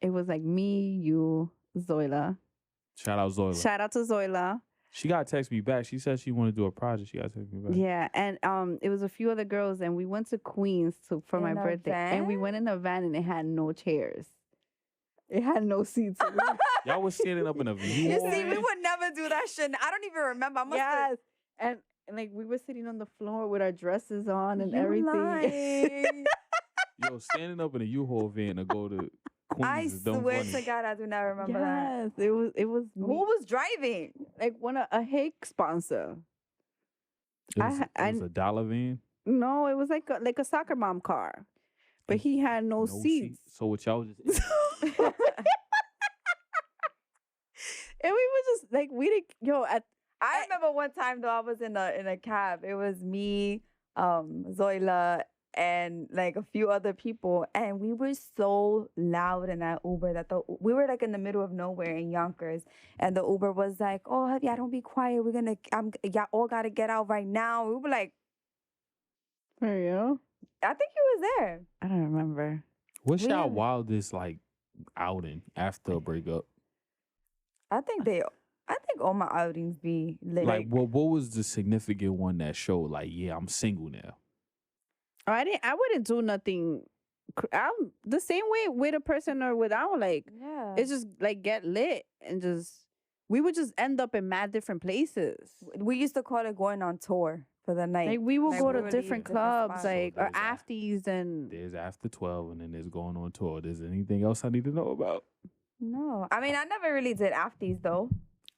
It was like me, you, Zoila. Shout out Zoila. Shout out to Zoila. She got to text me back. She said she wanted to do a project. She got to text me back. Yeah, and it was a few other girls, and we went to Queens for my birthday. Van? And we went in a van, and it had no chairs. It had no seats. Y'all was standing up in a view. You see, we would never do that shit. I don't even remember. Yes, and like we were sitting on the floor with our dresses on and everything. Yo, standing up in a U-Haul van to go to Queens is dumb swear funny. to God, I do not remember that. Yes, it was. Who was driving? Like a Hake sponsor. It was a dollar van? No, it was like a soccer mom car, but he had no seats. So what y'all just? And we were just like I remember one time though I was in a cab. It was me, Zoila, and like a few other people, and we were so loud in that Uber that we were like in the middle of nowhere in Yonkers, and the Uber was like, "Oh, yeah, don't be quiet. Y'all all gotta get out right now." We were like, "For real?" I think he was there. I don't remember. What's y'all wildest like outing after a breakup? I think all my outings be lit. Like what was the significant one that showed like, yeah, I'm single now? I wouldn't do nothing. I'm the same way with a person or without. Like, it's just like get lit and we would just end up in mad different places. We used to call it going on tour for the night. Like we would go to different clubs, like or afties and. There's after 12 and then there's going on tour. There's anything else I need to know about? No, I mean I never really did afties though.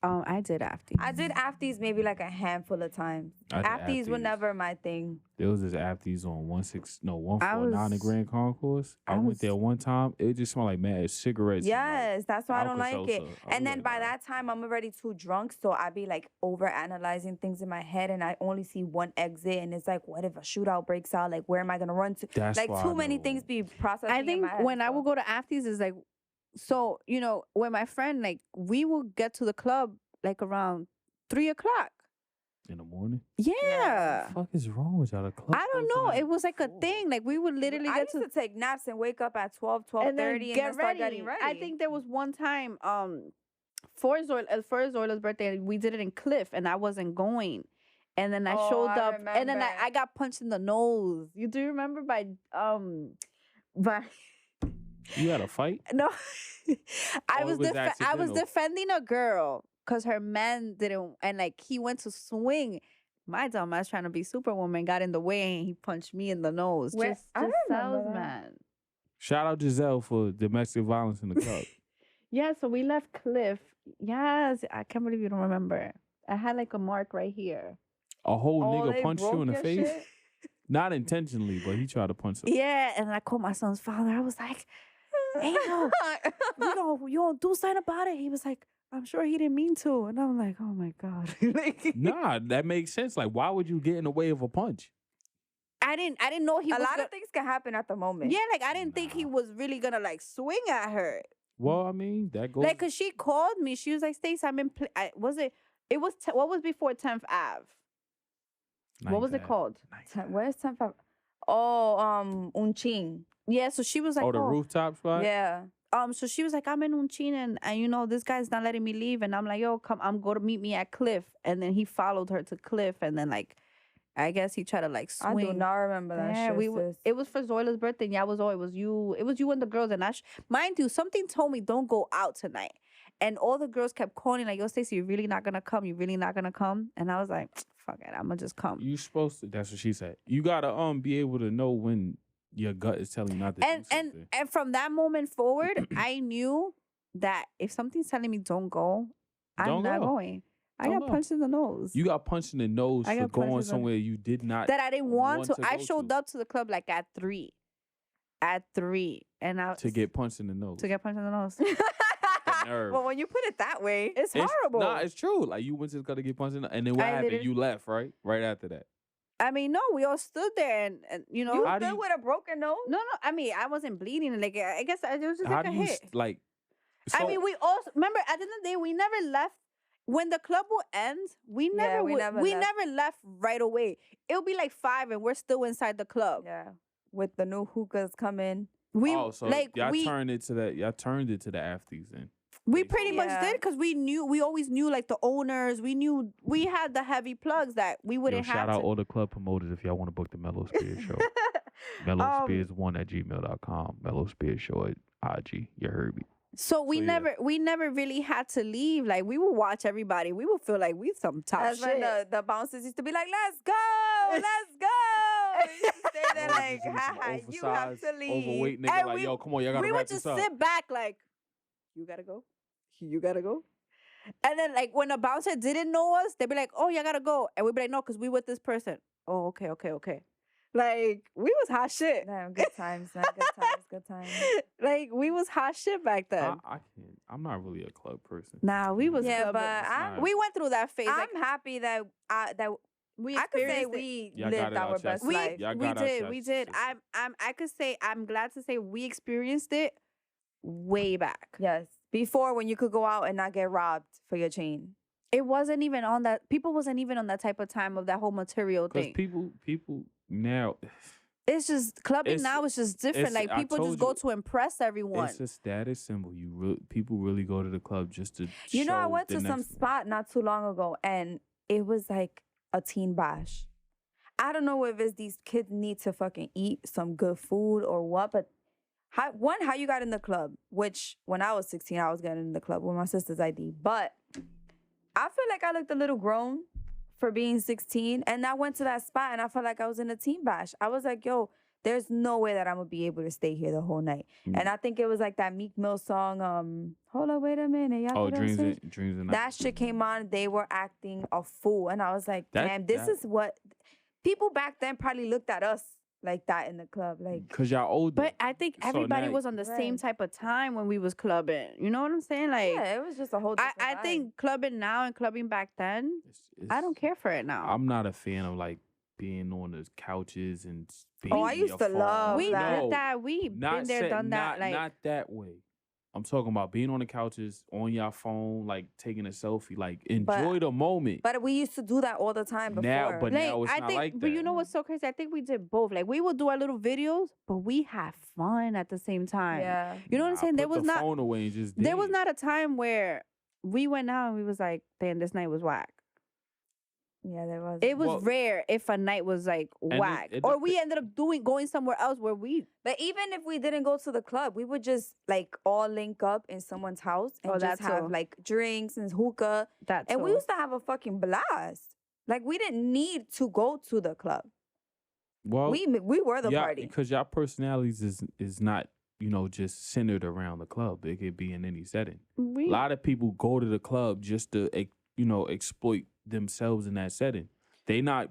I did afties. I did afties maybe like a handful of times. Afties were never my thing. There was this afties on 149 in Grand Concourse. I went there one time. It just smelled like mad cigarettes. Yes, that's why I don't like it. And then by that time, I'm already too drunk, so I be like over analyzing things in my head, and I only see one exit, and it's like, what if a shootout breaks out? Like, where am I gonna run to? That's like too many things be processing. I think in my head, when I would go to afties is like. So, when my friend, like, we would get to the club, like, around 3:00. In the morning? Yeah. What the fuck is wrong with y'all? The club I don't know. It was like a thing. Like, we would literally I used to take naps and wake up at 12:30 and then start getting ready. I think there was one time, for Zoila's birthday, we did it in Cliff, and I wasn't going. And then I showed up, and then I got punched in the nose. You do remember by You had a fight? No, I was defending a girl because her man didn't, and like he went to swing. My dumbass trying to be Superwoman got in the way and he punched me in the nose. Just salesman. Shout out Giselle for domestic violence in the club. Yeah, so we left Cliff. Yes, I can't believe you don't remember. I had like a mark right here. A whole nigga punched you in the face? Not intentionally, but he tried to punch him. Yeah, and I called my son's father. I was like, Angel, you don't do something about it. He was like, I'm sure he didn't mean to. And I'm like, oh my God. Nah, that makes sense. Like, why would you get in the way of a punch? I didn't know he was. A lot of things can happen at the moment. Yeah, like I didn't think he was really gonna like swing at her. Well, I mean, that goes. Like, cause she called me. She was like, Stacey, I'm in. What was before 10th Ave? What was it called? Where's 10th Ave? Oh, Unching. Yeah, so she was like, the rooftop spot? Yeah. So she was like, I'm in Unching and you know, this guy's not letting me leave. And I'm like, yo, come, I'm going to meet me at Cliff. And then he followed her to Cliff. And then like, I guess he tried to like swing. I do not remember that shit, it was for Zoila's birthday. And yeah, it was you and the girls. And mind you, something told me don't go out tonight. And all the girls kept calling like, yo, Stacey, you're really not going to come? You're really not going to come? And I was like, fuck it, I'm going to just come. You supposed to, that's what she said. You got to be able to know when your gut is telling you not to do something. And from that moment forward, I knew that if something's telling me don't go, I'm not going. I got punched in the nose. You got punched in the nose for going somewhere you did not. That I didn't want to. I showed up to the club like at 3. At 3. And to get punched in the nose. To get punched in the nose. Well, when you put it that way, it's horrible. Nah, it's true. Like, you went to the club to get punched in the, and then what happened? You left, right? Right after that. I mean, no, we all stood there and you know. You stood with a broken nose? No. I mean, I wasn't bleeding. Like, I guess it was just like a hit. So, I mean, we all, remember, at the end of the day, we never left. When the club will end, we never left right away. It'll be like 5 and we're still inside the club. Yeah. With the new hookahs coming. Y'all turned it to the afties then. We pretty much did because we always knew like the owners. We had the heavy plugs that we wouldn't have. Shout out all the club promoters if y'all want to book the Mellow Spears show. MellowSpears1@gmail.com. Mellow Spears show at IG. You heard me. So we never really had to leave. Like, we would watch everybody. We would feel like we some top That's shit. When the bouncers used to be like, let's go, let's go. We used to stay there like, ha, you have to leave. Overweight nigga, like, yo, come on, y'all gotta wrap this up. We would just sit back like, you gotta go. You gotta go. And then like when a bouncer didn't know us, they'd be like, oh, y'all gotta go. And we'd be like, no, because we with this person. Oh, okay. Like, we was hot shit. Damn, good times, man. Good times. Like, we was hot shit back then. I can't. I'm not really a club person. Nah, we was. Yeah, but we went through that phase. I'm happy that I could say we lived our best life. We did. I could say, I'm glad to say we experienced it way back. Yes. Before, when you could go out and not get robbed for your chain. It wasn't even on that. People wasn't even on that type of time of that whole material thing. Because people now. It's just clubbing now is just different. Like, people just go to impress everyone. It's a status symbol. People really go to the club just to. You know, I went to some spot not too long ago, and it was like a teen bash. I don't know if it's these kids need to fucking eat some good food or what, but. How you got in the club, which when I was 16, I was getting in the club with my sister's ID. But I feel like I looked a little grown for being 16. And I went to that spot and I felt like I was in a teen bash. I was like, yo, there's no way that I'm going to be able to stay here the whole night. Mm. And I think it was like that Meek Mill song, hold up, wait a minute. Y'all Dreams and that shit came on. They were acting a fool. And I was like, damn, this is what people back then probably looked at us like that in the club, like, because y'all older. But I think everybody was on the same type of time when we was clubbing. You know what I'm saying? Like, yeah, it was just a whole different I think clubbing now and clubbing back then, I don't care for it now. I'm not a fan of like being on the couches and being I used to love we that. did that. We been there, done that. Like, not that way. I'm talking about being on the couches, on your phone, like taking a selfie, like enjoy the moment. But we used to do that all the time before. Now it's not like that. But you know what's so crazy? I think we did both. Like, we would do our little videos, but we had fun at the same time. Yeah. You know what I'm saying? Put the phone away and just there was not a time where we went out and we was like, damn, this night was whack. Yeah, there was. It was rare if a night was like whack, or we ended up going somewhere else where we. But even if we didn't go to the club, we would just like all link up in someone's house and just have like drinks and hookah. And we used to have a fucking blast. Like we didn't need to go to the club. Well, we were the party because y'all personalities is not, you know, just centered around the club. It could be in any setting. A lot of people go to the club just to, you know, exploit themselves in that setting. They're not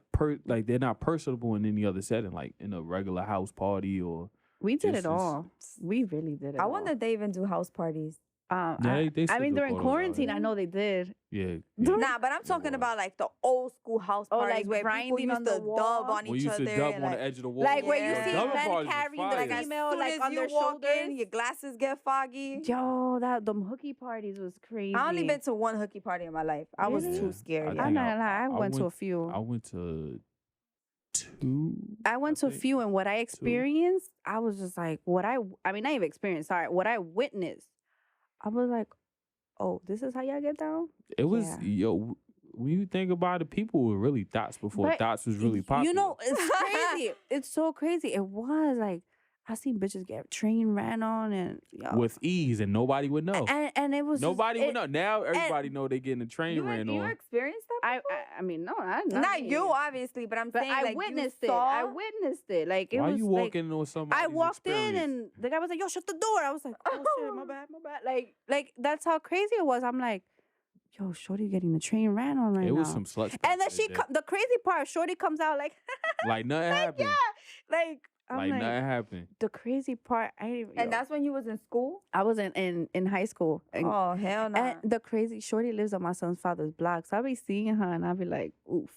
personable in any other setting, like in a regular house party or. We did it all. We really did it. I wonder if they even do house parties. They I mean, during quarantine, I know they did. Yeah. Nah, but I'm talking about like the old school house parties like where people used to dub on each other. We used to dub on the edge of the wall. Like where you see men carrying the female like on their shoulders. Your glasses get foggy. Yo, them hookie parties was crazy. I only been to one hookie party in my life. I was too scared. I'm not gonna lie. I went to a few. I went to 2. I went to a few, and what I experienced, I was just like, what I mean, not even experienced. Sorry, what I witnessed, I was like, oh, this is how y'all get down? It was, yo, when you think about it, people were really dots before dots was really popular. You know, it's crazy. It's so crazy. It was like, I seen bitches get train ran on and with ease, and nobody would know. And it was nobody would know. Now everybody know they getting a train ran on. You experienced that before? I mean, no, not you, obviously, but I'm saying I like witnessed it. I witnessed it. Like it Why was. You walking on somebody's I walked experience? in and the guy was like, "Yo, shut the door." I was like, "Oh shit, my bad." Like that's how crazy it was. I'm like, yo, Shorty getting the train ran on right now. It was some sluts. And then the crazy part, Shorty comes out like, like nothing happened. Yeah, like nothing happened. The crazy part, and that's when you was in school? I was in high school. And, oh, hell no. And the crazy, Shorty lives on my son's father's block. So I be seeing her and I be like, oof.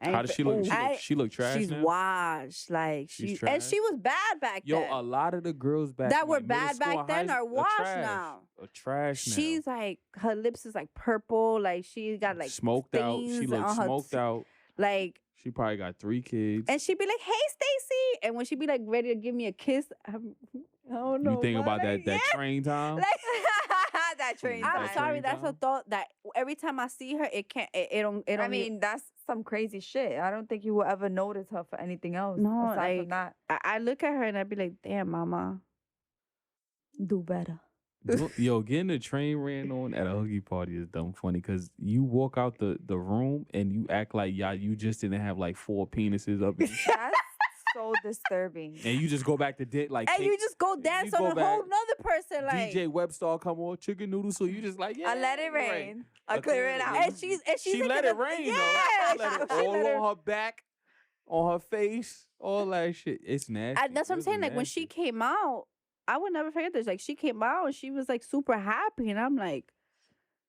How does she look? She look trash She's now? washed. Like, she's and she was bad back then. Yo, a lot of the girls back that were bad back then are washed now. Trash now. She's like, her lips is like purple. Like, she got like smoked out. She looks smoked out. Like, she probably got 3 kids. And she'd be like, hey, Stacy. And when she'd be like ready to give me a kiss, I don't know. You think about that train time? Like, that train time. I'm sorry, that's a thought that every time I see her, it don't. I mean, that's some crazy shit. I don't think you will ever notice her for anything else. No, aside from that. I look at her and I'd be like, damn, mama. Do better. Yo, getting a train ran on at a hoogie party is dumb funny because you walk out the room and you act like you just didn't have like 4 penises up. That's so disturbing. And you just go back to you just go dance on a whole nother person. Like DJ Webstar come on, chicken noodle. So you just like, yeah, I let it rain. I clear it out. And she let it rain. Yeah, let it all on her back, on her face, all that shit. It's nasty. That's what I'm saying. Like when she came out, I would never forget this. Like she came out and she was like super happy, and I'm like,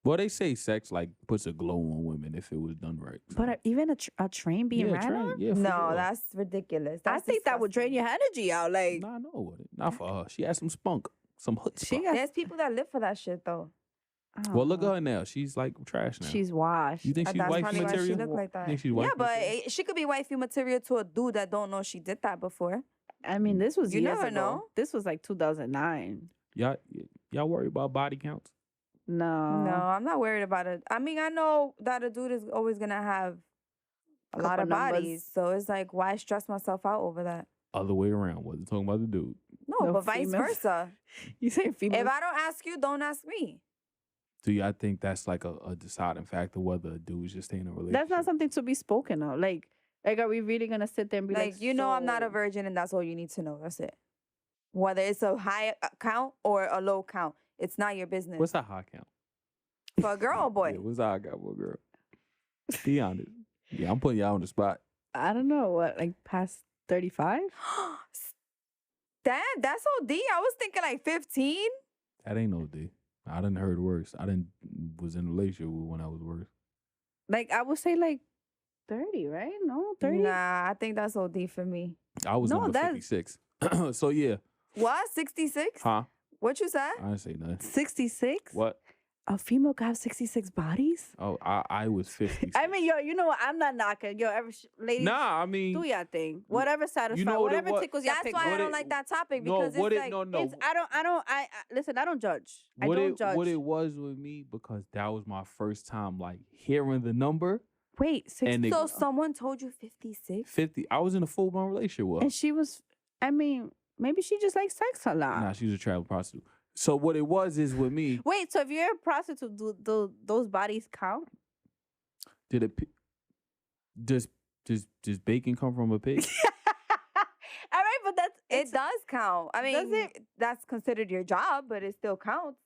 well, they say sex like puts a glow on women if it was done right. So. But even a train being ran on? Yeah, no, that's ridiculous. I think that would drain your energy out. Like, nah, no, not for her. She has some spunk, some hood. There's people that live for that shit though. Well, look at her now. She's like trash now. She's washed. You think she's wifey material? She look like that. Yeah, but she could be wifey material to a dude that don't know she did that before. I mean, this was you years never ago. know. This was like 2009. Y'all worry about body counts? No, I'm not worried about it. I mean, I know that a dude is always gonna have a lot of bodies, so it's like, why stress myself out over that? Other way around. Wasn't talking about the dude. No, but vice versa. You say female. If I don't ask you, don't ask me. Do y'all think that's like a deciding factor whether a dude is just staying in a relationship? That's not something to be spoken of. Like, are we really gonna sit there and be like, you know, I'm not a virgin, and that's all you need to know. That's it. Whether it's a high count or a low count, it's not your business. What's a high count? For a girl or boy? Yeah, what's a high count for a girl? Be honest. Yeah, I'm putting y'all on the spot. I don't know, what, like past 35? Damn, that's OD. I was thinking like 15. That ain't no D. I done heard worse. Was in a relationship with when I was worse. Like, I would say like 30, right? No, 30? Nah, I think that's OD for me. I was number 56. So, yeah. What? 66? Huh? What you said? I didn't say nothing. 66? What? A female could have 66 bodies? Oh, I was 50. I mean, yo, you know what? I'm not knocking. Yo, ladies, nah, I mean, do your thing. Whatever satisfies, know whatever tickles your That's pick. why I don't like that topic because no, it's like no. I listen. I don't judge. I don't judge. What it was with me, because that was my first time like hearing the number. Wait, 60. So someone told you 56? 50. I was in a full-blown relationship with her. And she was. I mean, maybe she just likes sex a lot. Nah, she was a travel prostitute. So what it was is with me. Wait, so if you're a prostitute, do those bodies count? Does bacon come from a pig? All right, but it does count. I mean, that's considered your job, but it still counts.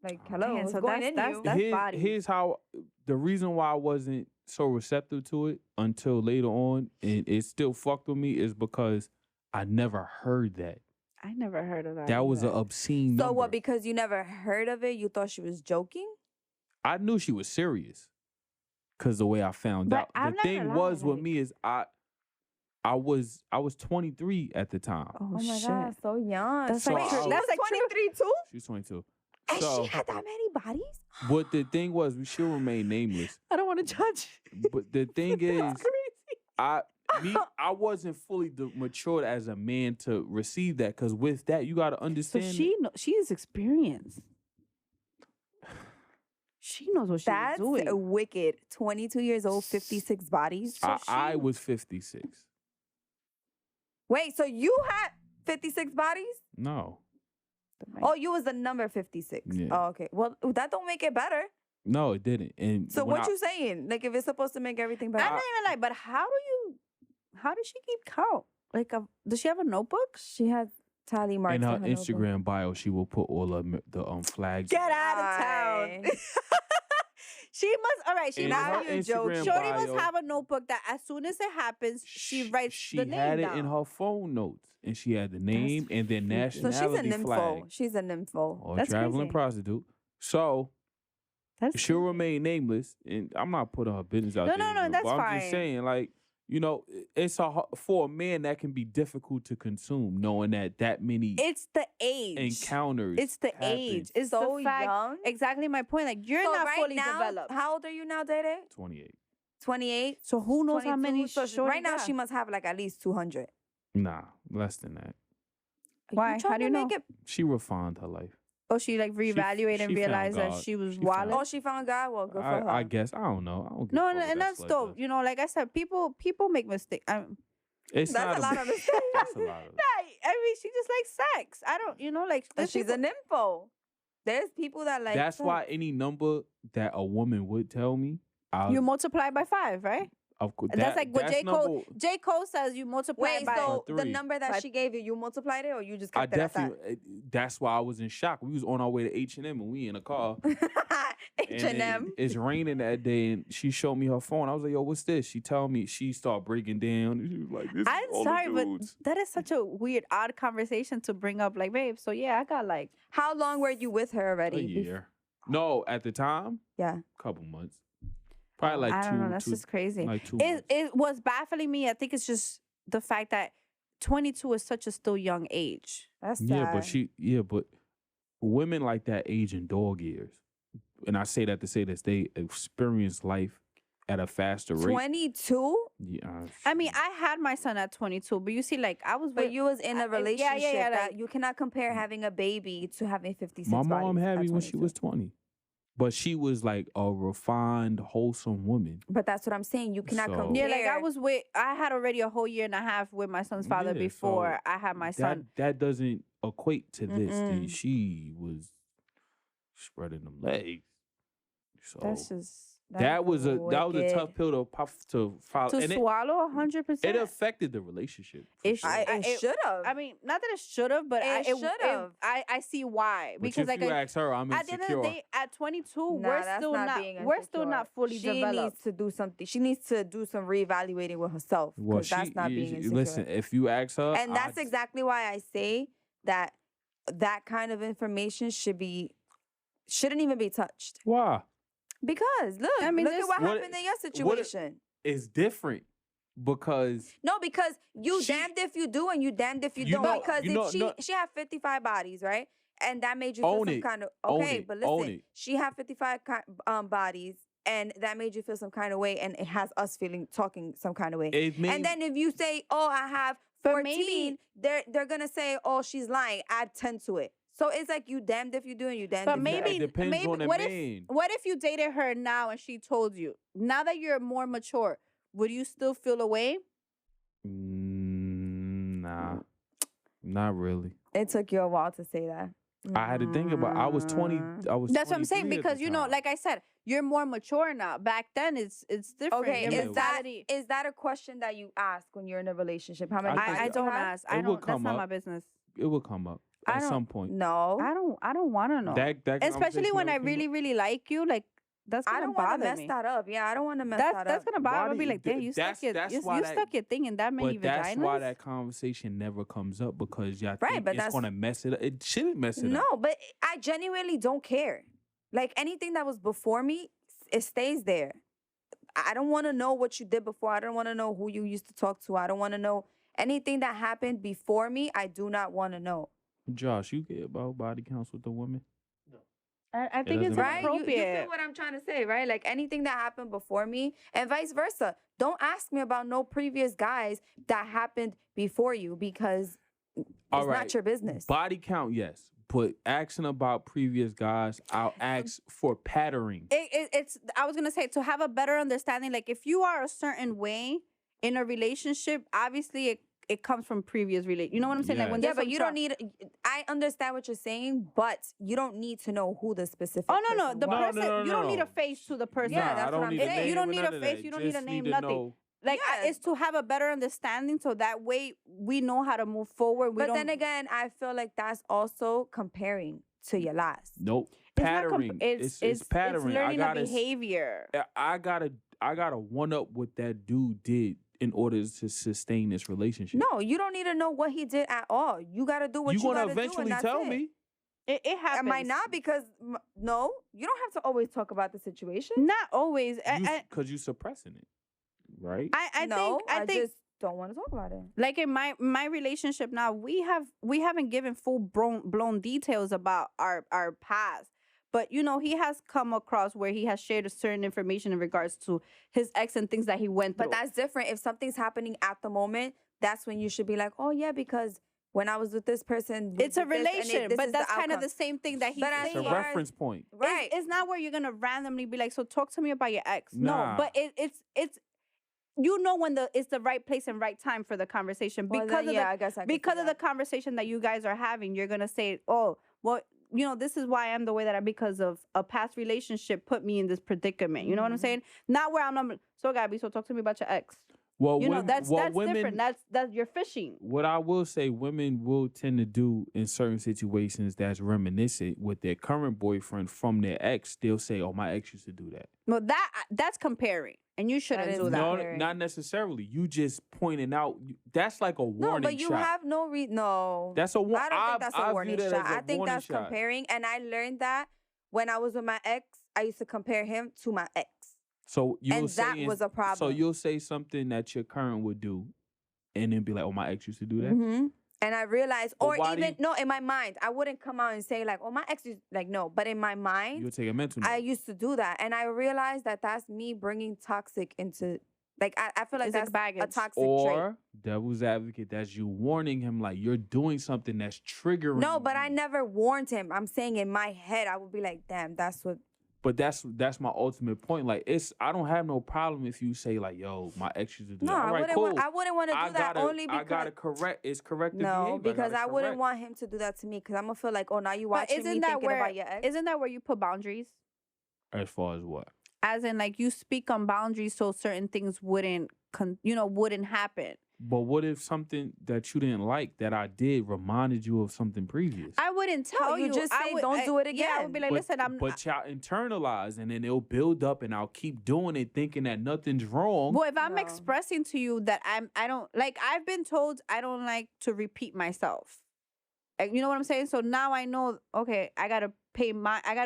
Like, hello, Man, what's so going in you? that's body. Here's how the reason why I wasn't so receptive to it until later on, and it still fucked with me, is because I never heard that. I never heard of that. That was an obscene number. So what, because you never heard of it, you thought she was joking? I knew she was serious because the way I found out. The thing was with me is I was 23 at the time. Oh my God, so young. That's Wait, like she was 23 too? She was 22. And So, she had that many bodies? but the thing was, she'll remain nameless. I don't want to judge. But the thing is, Crazy. I wasn't fully matured as a man to receive that, because with that, you got to So understand. she is experienced. She knows what she's doing. That's wicked. 22 years old, 56 bodies. I was 56. Wait, so you had 56 bodies? No. Oh, you was the number 56. Yeah. Oh, okay. Well, that don't make it better. No, it didn't. And So what you saying? Like, if it's supposed to make everything better? I'm not even like, but how does she keep count? Like, does she have a notebook? She has tally marks in her notebook. Instagram bio, she will put all the flags. Get out of town. She must. All right. She In must. her You joke. Instagram Shorty bio, must have a notebook that as soon as it happens, she writes She the name had it down. in her phone notes, and she had the name and then nationality So she's a nympho. flag. She's a nympho. Or That's traveling crazy. prostitute. So That's she'll crazy. remain nameless, and I'm not putting her business out No, there. no, that's but I'm fine. just saying, like, you know, it's for a man that can be difficult to consume, knowing that many It's the age. encounters. It's the happen. age. It's So the fact. young. Exactly my point. Like you're So not right fully now, developed. How old are you now, Dede? 28. 28? So who knows how 22? many? So shorty right now, got? she must have like at least 200. Nah, less than that. Why? trying How do you to know? make it- She refined her life. Oh, she like reevaluated and she found realized that God. she was She wild. found- Oh, she found God? Well, good for her. I guess. I don't know. I don't give a No, fuck no, what and that that's slut dope. does. You know, like I said, people make mistakes. It's That's not a lot of mistakes. That's a lot of. I mean, she just likes sex. I don't, you know, like And there's she's a nympho. There's people that like That's sex. why any number that a woman would tell me, you multiply by 5, right? of course. That's like what J. Cole. J. Cole says you multiply Wait, by. so By the 3. number that By- she gave you, you multiplied it or you just I kept it at that? definitely. That's why I was in shock. We was on our way to H&M and we in a car. And H&M. then it's raining that day, and she showed me her phone. I was like, "Yo, what's this?" She told me. She started breaking down. And she was like, "This I'm is all sorry, the but dudes." that is such a weird, odd conversation to bring up. Like, babe, so yeah, I got like. How long were you with her A already? year. No, at the time, Yeah. couple months. Probably like I two. don't know. That's two- just crazy. Like 2 It months. it was baffling me. I think it's just the fact that 22 is such a still young age. That's Yeah, but sad. but women like that age in dog years, and I say that to say this, they experience life at a faster rate. 22? Yeah, I mean, I had my son at 22, but you see, like I was But with you was in a relationship yeah, that like- you cannot compare having a baby to having 56 my mom bodies had at me when she 22. was 20, but she was like a refined, wholesome woman. But that's what I'm saying. You cannot So- compare. Yeah, like I had already a whole year and a half with my son's father Yeah, before so I had my son. That doesn't equate to this. Mm-mm. She was spreading them legs. So That's just that was a wicked. tough pill to follow, to and swallow 100%. it affected the relationship. for It sure. It should have. I mean, not that it should have, but It should've. I see why. But Because if like you ask her, I'm at the end of insecure. the day, at 22, Nah, we're that's still not being we're still insecure. not fully she developed. needs to do something. She needs to do some reevaluating with herself. Well, Because that's not being insecure. listen. If you ask her, And that's exactly why I say that that kind of information shouldn't even be touched. why. Because look, I mean, look at this- what what happened it- in your situation. It's different because No, because you She- damned if you do and you damned if you You don't. know- because you if know- she no- she had 55 bodies, right? and that made you feel some kind of okay. But listen, she had 55 bodies, and that made you feel some kind of way, and it has us talking some kind of way. And then if you say, "Oh, I have 14," they're gonna say, "Oh, she's lying." Add 10 to it. So it's like you damned if you do and you damned if you don't. It depends on the man. What if you dated her now and she told you, now that you're more mature, would you still feel away? Nah, not really. It took you a while to say that. I had to think about. I was 20. That's what I'm saying, because you know, like I said, you're more mature now. Back then, it's different. Okay, is that a question that you ask when you're in a relationship? How many? I don't ask. I don't. That's not my business. It will come up at some point. No, I don't want to know. That especially when I really like you, like. That's gonna I don't want to mess that up. Yeah, I don't want to mess that up. That's gonna bother me. Like, damn, you stuck your thing in that many vaginas. But that's why that conversation never comes up, because y'all think it's gonna mess it up. It shouldn't mess it up. No, but I genuinely don't care. Like, anything that was before me, it stays there. I don't want to know what you did before. I don't want to know who you used to talk to. I don't want to know anything that happened before me. I do not want to know. Josh, you care about body counts with the women? I think it's inappropriate. You feel what I'm trying to say, right? Like, anything that happened before me and vice versa. Don't ask me about no previous guys that happened before you, because it's not your business. Body count, yes. But asking about previous guys, I'll ask for patterning. I was going to say, to have a better understanding, like, if you are a certain way in a relationship, obviously it comes from previous relate. You know what I'm saying? Yes. Like, when but you don't need. I understand what you're saying, but you don't need to know who the specific. Oh no, person the was. person. You don't need a face to the person. Yeah, that's what I'm saying. You don't need a face. You don't need a name. Nothing. Like, it's to have a better understanding, so that way we know how to move forward. But then again, I feel like that's also comparing to your last. Nope. Patterning. It's patterning. It's learning a behavior. I gotta one up what that dude did in order to sustain this relationship. No, you don't need to know what he did at all. You got to do what you got to do. You're going to eventually tell me. It happens. Am I not? Because, no, you don't have to always talk about the situation. Not always. Because you're suppressing it, right? I think just don't want to talk about it. Like, in my relationship now, we haven't given full blown details about our past. But, you know, he has come across where he has shared a certain information in regards to his ex and things that he went through. But that's different. If something's happening at the moment, that's when you should be like, oh, yeah, because when I was with this person. It's a relation, but that's kind of the same thing that he's saying. It's a reference point. Right. It's not where you're going to randomly be like, so talk to me about your ex. Nah. No, but it's you know when it's the right place and right time for the conversation. Because of the conversation that you guys are having, you're going to say, oh, well, you know, this is why I'm the way that because of a past relationship put me in this predicament. You know what I'm saying? Not where I'm not. So, Gabby, so talk to me about your ex. Well, you know, that's women, different. That's you're fishing. What I will say, women will tend to do in certain situations that's reminiscent with their current boyfriend from their ex. They'll say, "Oh, my ex used to do that." Well, that's comparing, and you shouldn't do that. No, not necessarily. You just pointing out. That's like a warning shot. No, but you have no reason. No, that's a warning. I don't think that's a warning shot. I think that's comparing, and I learned that when I was with my ex. I used to compare him to my ex. So that was a problem. So you'll say something that your current would do, and then be like, "Oh, my ex used to do that." Mm-hmm. And I realized, in my mind, I wouldn't come out and say like, "Oh, my ex is like no," but in my mind, you'll take a mental. I used to do that, and I realized that that's me bringing toxic into. Like, I feel like that's a toxic trait. Or devil's advocate, that's you warning him like you're doing something that's triggering. No, but I never warned him. I'm saying in my head, I would be like, "Damn, that's what." But that's my ultimate point. Like, I don't have no problem if you say like, "Yo, my ex used to do that." I wouldn't want to do that only because I gotta correct. It's corrective behavior. No, because I wouldn't want him to do that to me. Because I'm gonna feel like, oh, now you watching me thinking about your ex. Isn't that where you put boundaries? As far as what? As in, like, you speak on boundaries so certain things wouldn't happen. But what if something that you didn't like that I did reminded you of something previous? I wouldn't tell you. Just say don't do it again. Yeah, I would be like, listen, But y'all internalize, and then it'll build up, and I'll keep doing it, thinking that nothing's wrong. Well, if I'm expressing to you that I don't like, I've been told I don't like to repeat myself. You know what I'm saying? So now I know. Okay, I gotta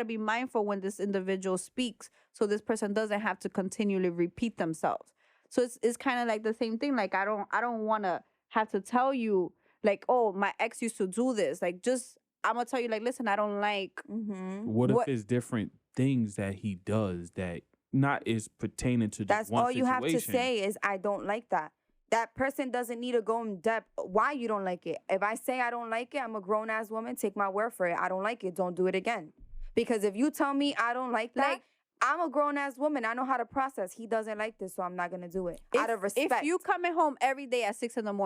be mindful when this individual speaks, so this person doesn't have to continually repeat themselves. So it's kind of like the same thing. Like, I don't want to have to tell you, like, oh, my ex used to do this. Like, just I'm gonna tell you, like, listen, I don't like. What if it's different things that he does that not is pertaining to just That's one all situation? you have to say is, I don't like that. That person doesn't need to go in depth why you don't like it. If I say I don't like it, I'm a grown-ass woman. Take my word for it. I don't like it. Don't do it again. Because if you tell me I don't like that, I'm a grown-ass woman. I know how to process. He doesn't like this, so I'm not going to do it. Out of respect. If you coming home every day at 6 a.m,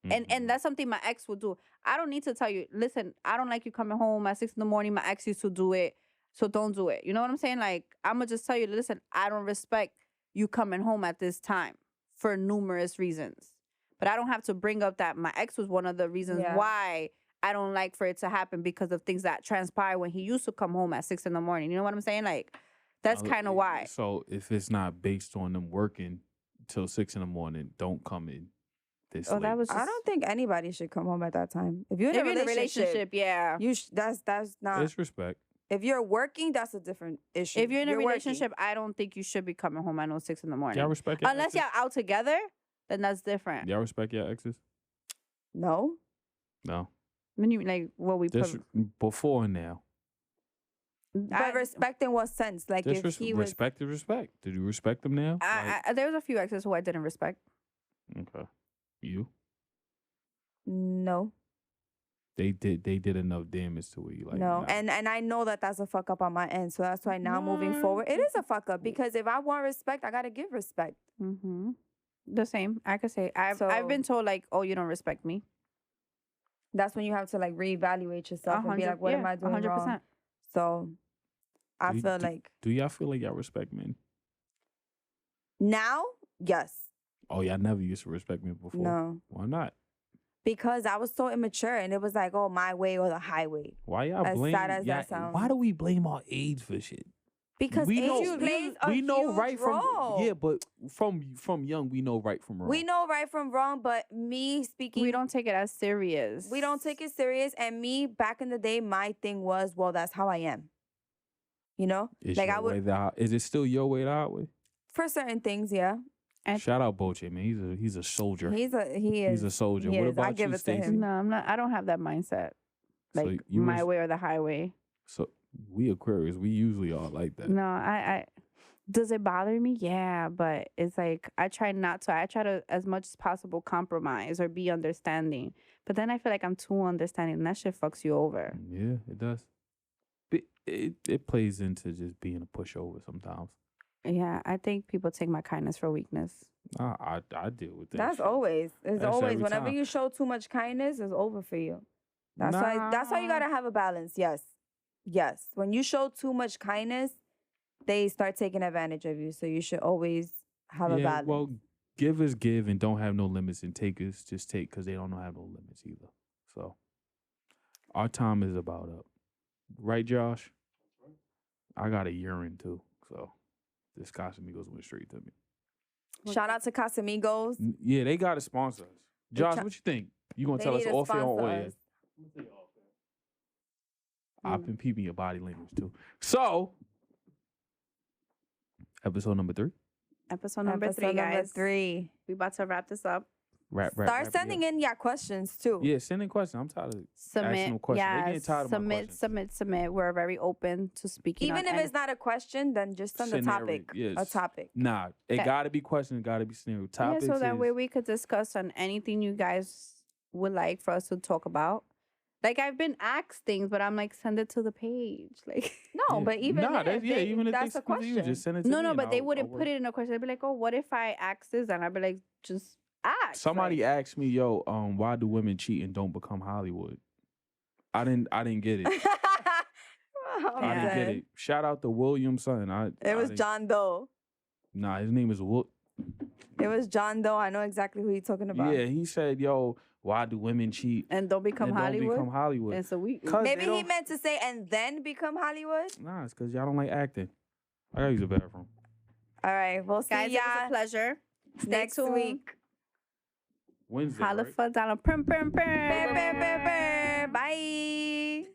and that's something my ex would do, I don't need to tell you, listen, I don't like you coming home at 6 a.m. My ex used to do it, so don't do it. You know what I'm saying? Like, I'm going to just tell you, listen, I don't respect you coming home at this time for numerous reasons. But I don't have to bring up that my ex was one of the reasons why I don't like for it to happen, because of things that transpire when he used to come home at 6 a.m. You know what I'm saying? Like, that's kind of why. So if it's not based on them working till 6 a.m, don't come in this late. I don't think anybody should come home at that time. If you're in a relationship, yeah, that's not. It's respect. If you're working, that's a different issue. If you're in a relationship, I don't think you should be coming home at 6 a.m. Y'all respect your unless exes? y'all out together, then that's different. Y'all respect your exes? No. When you like what we put before and now. But respect in what sense? Like, if he was respect is respect. Did you respect them now? There was a few exes who I didn't respect. Okay. You? No. They did enough damage to where you like. No, nah. and I know that that's a fuck up on my end. So that's why now moving forward, it is a fuck up, because if I want respect, I gotta give respect. The same. I could say I've been told, like, oh, you don't respect me. That's when you have to, like, reevaluate yourself and be like, what am I doing 100%. Wrong? So I feel like. Do y'all feel like y'all respect men? Now, yes. Oh, y'all never used to respect me before? No. Why not? Because I was so immature, and it was like, oh, my way or the highway. Why y'all blame? As sad as that sounds. Why do we blame our age for shit? Because age plays a huge role. Yeah, but from young, we know right from wrong. We know right from wrong, but me speaking, we don't take it as serious. We don't take it serious. And me, back in the day, my thing was, well, that's how I am. You know, is it still your way, the highway? For certain things, yeah. And shout out Boche, man. He's a soldier. He is. He's a soldier. What about I give you, it to him. No, I'm not. I don't have that mindset. Like, so my way or the highway. So we Aquarius, we usually are like that. No, I does it bother me? Yeah, but it's like I try not to. I try to, as much as possible, compromise or be understanding. But then I feel like I'm too understanding, and that shit fucks you over. Yeah, it does. It plays into just being a pushover sometimes. Yeah, I think people take my kindness for weakness. I deal with that. That's shit. always. It's always. Whenever time. you show too much kindness, it's over for you. That's why you gotta have a balance. Yes. When you show too much kindness, they start taking advantage of you. So you should always have a balance. Well, givers give and don't have no limits, and takers just take because they don't have no limits either. So our time is about up. Right, Josh? I got a urine too, so this Casamigos went straight to me. Shout out to Casamigos. Yeah, they got to sponsor us. Josh, what you think? You gonna tell us off air or on air? I've been peeping your body language too. So, episode number 3. Episode number 3, guys. 3. We about to wrap this up. Start sending in your questions too. Yeah, send in questions. I'm tired of asking them questions. Yeah, They're getting tired of my questions. Submit. We're very open to speaking. Even if it's not a question, then just send a topic. Yes. A topic. Nah, it gotta be questions. Gotta be scenario. Topics. Yeah, so that way we could discuss on anything you guys would like for us to talk about. Like, I've been asked things, but I'm like, send it to the page. Like, no, but even even if that's a question. You, just send it to me. No, but they wouldn't put it in a question. They'd be like, oh, what if I ask this? And I'd be like, just ask. Somebody asked me, yo, why do women cheat and don't become Hollywood? I didn't get it. I didn't get it. Shout out to William's son. It was John Doe. Nah, his name is Will. It was John Doe. I know exactly who you're talking about. Yeah, he said, yo, why do women cheat and don't become Hollywood? And so maybe he meant to say and then become Hollywood. Nah, it's because y'all don't like acting. I gotta use the bathroom. All right, we'll see guys. Y'all. It was a pleasure. Next week. Wednesday. Bye.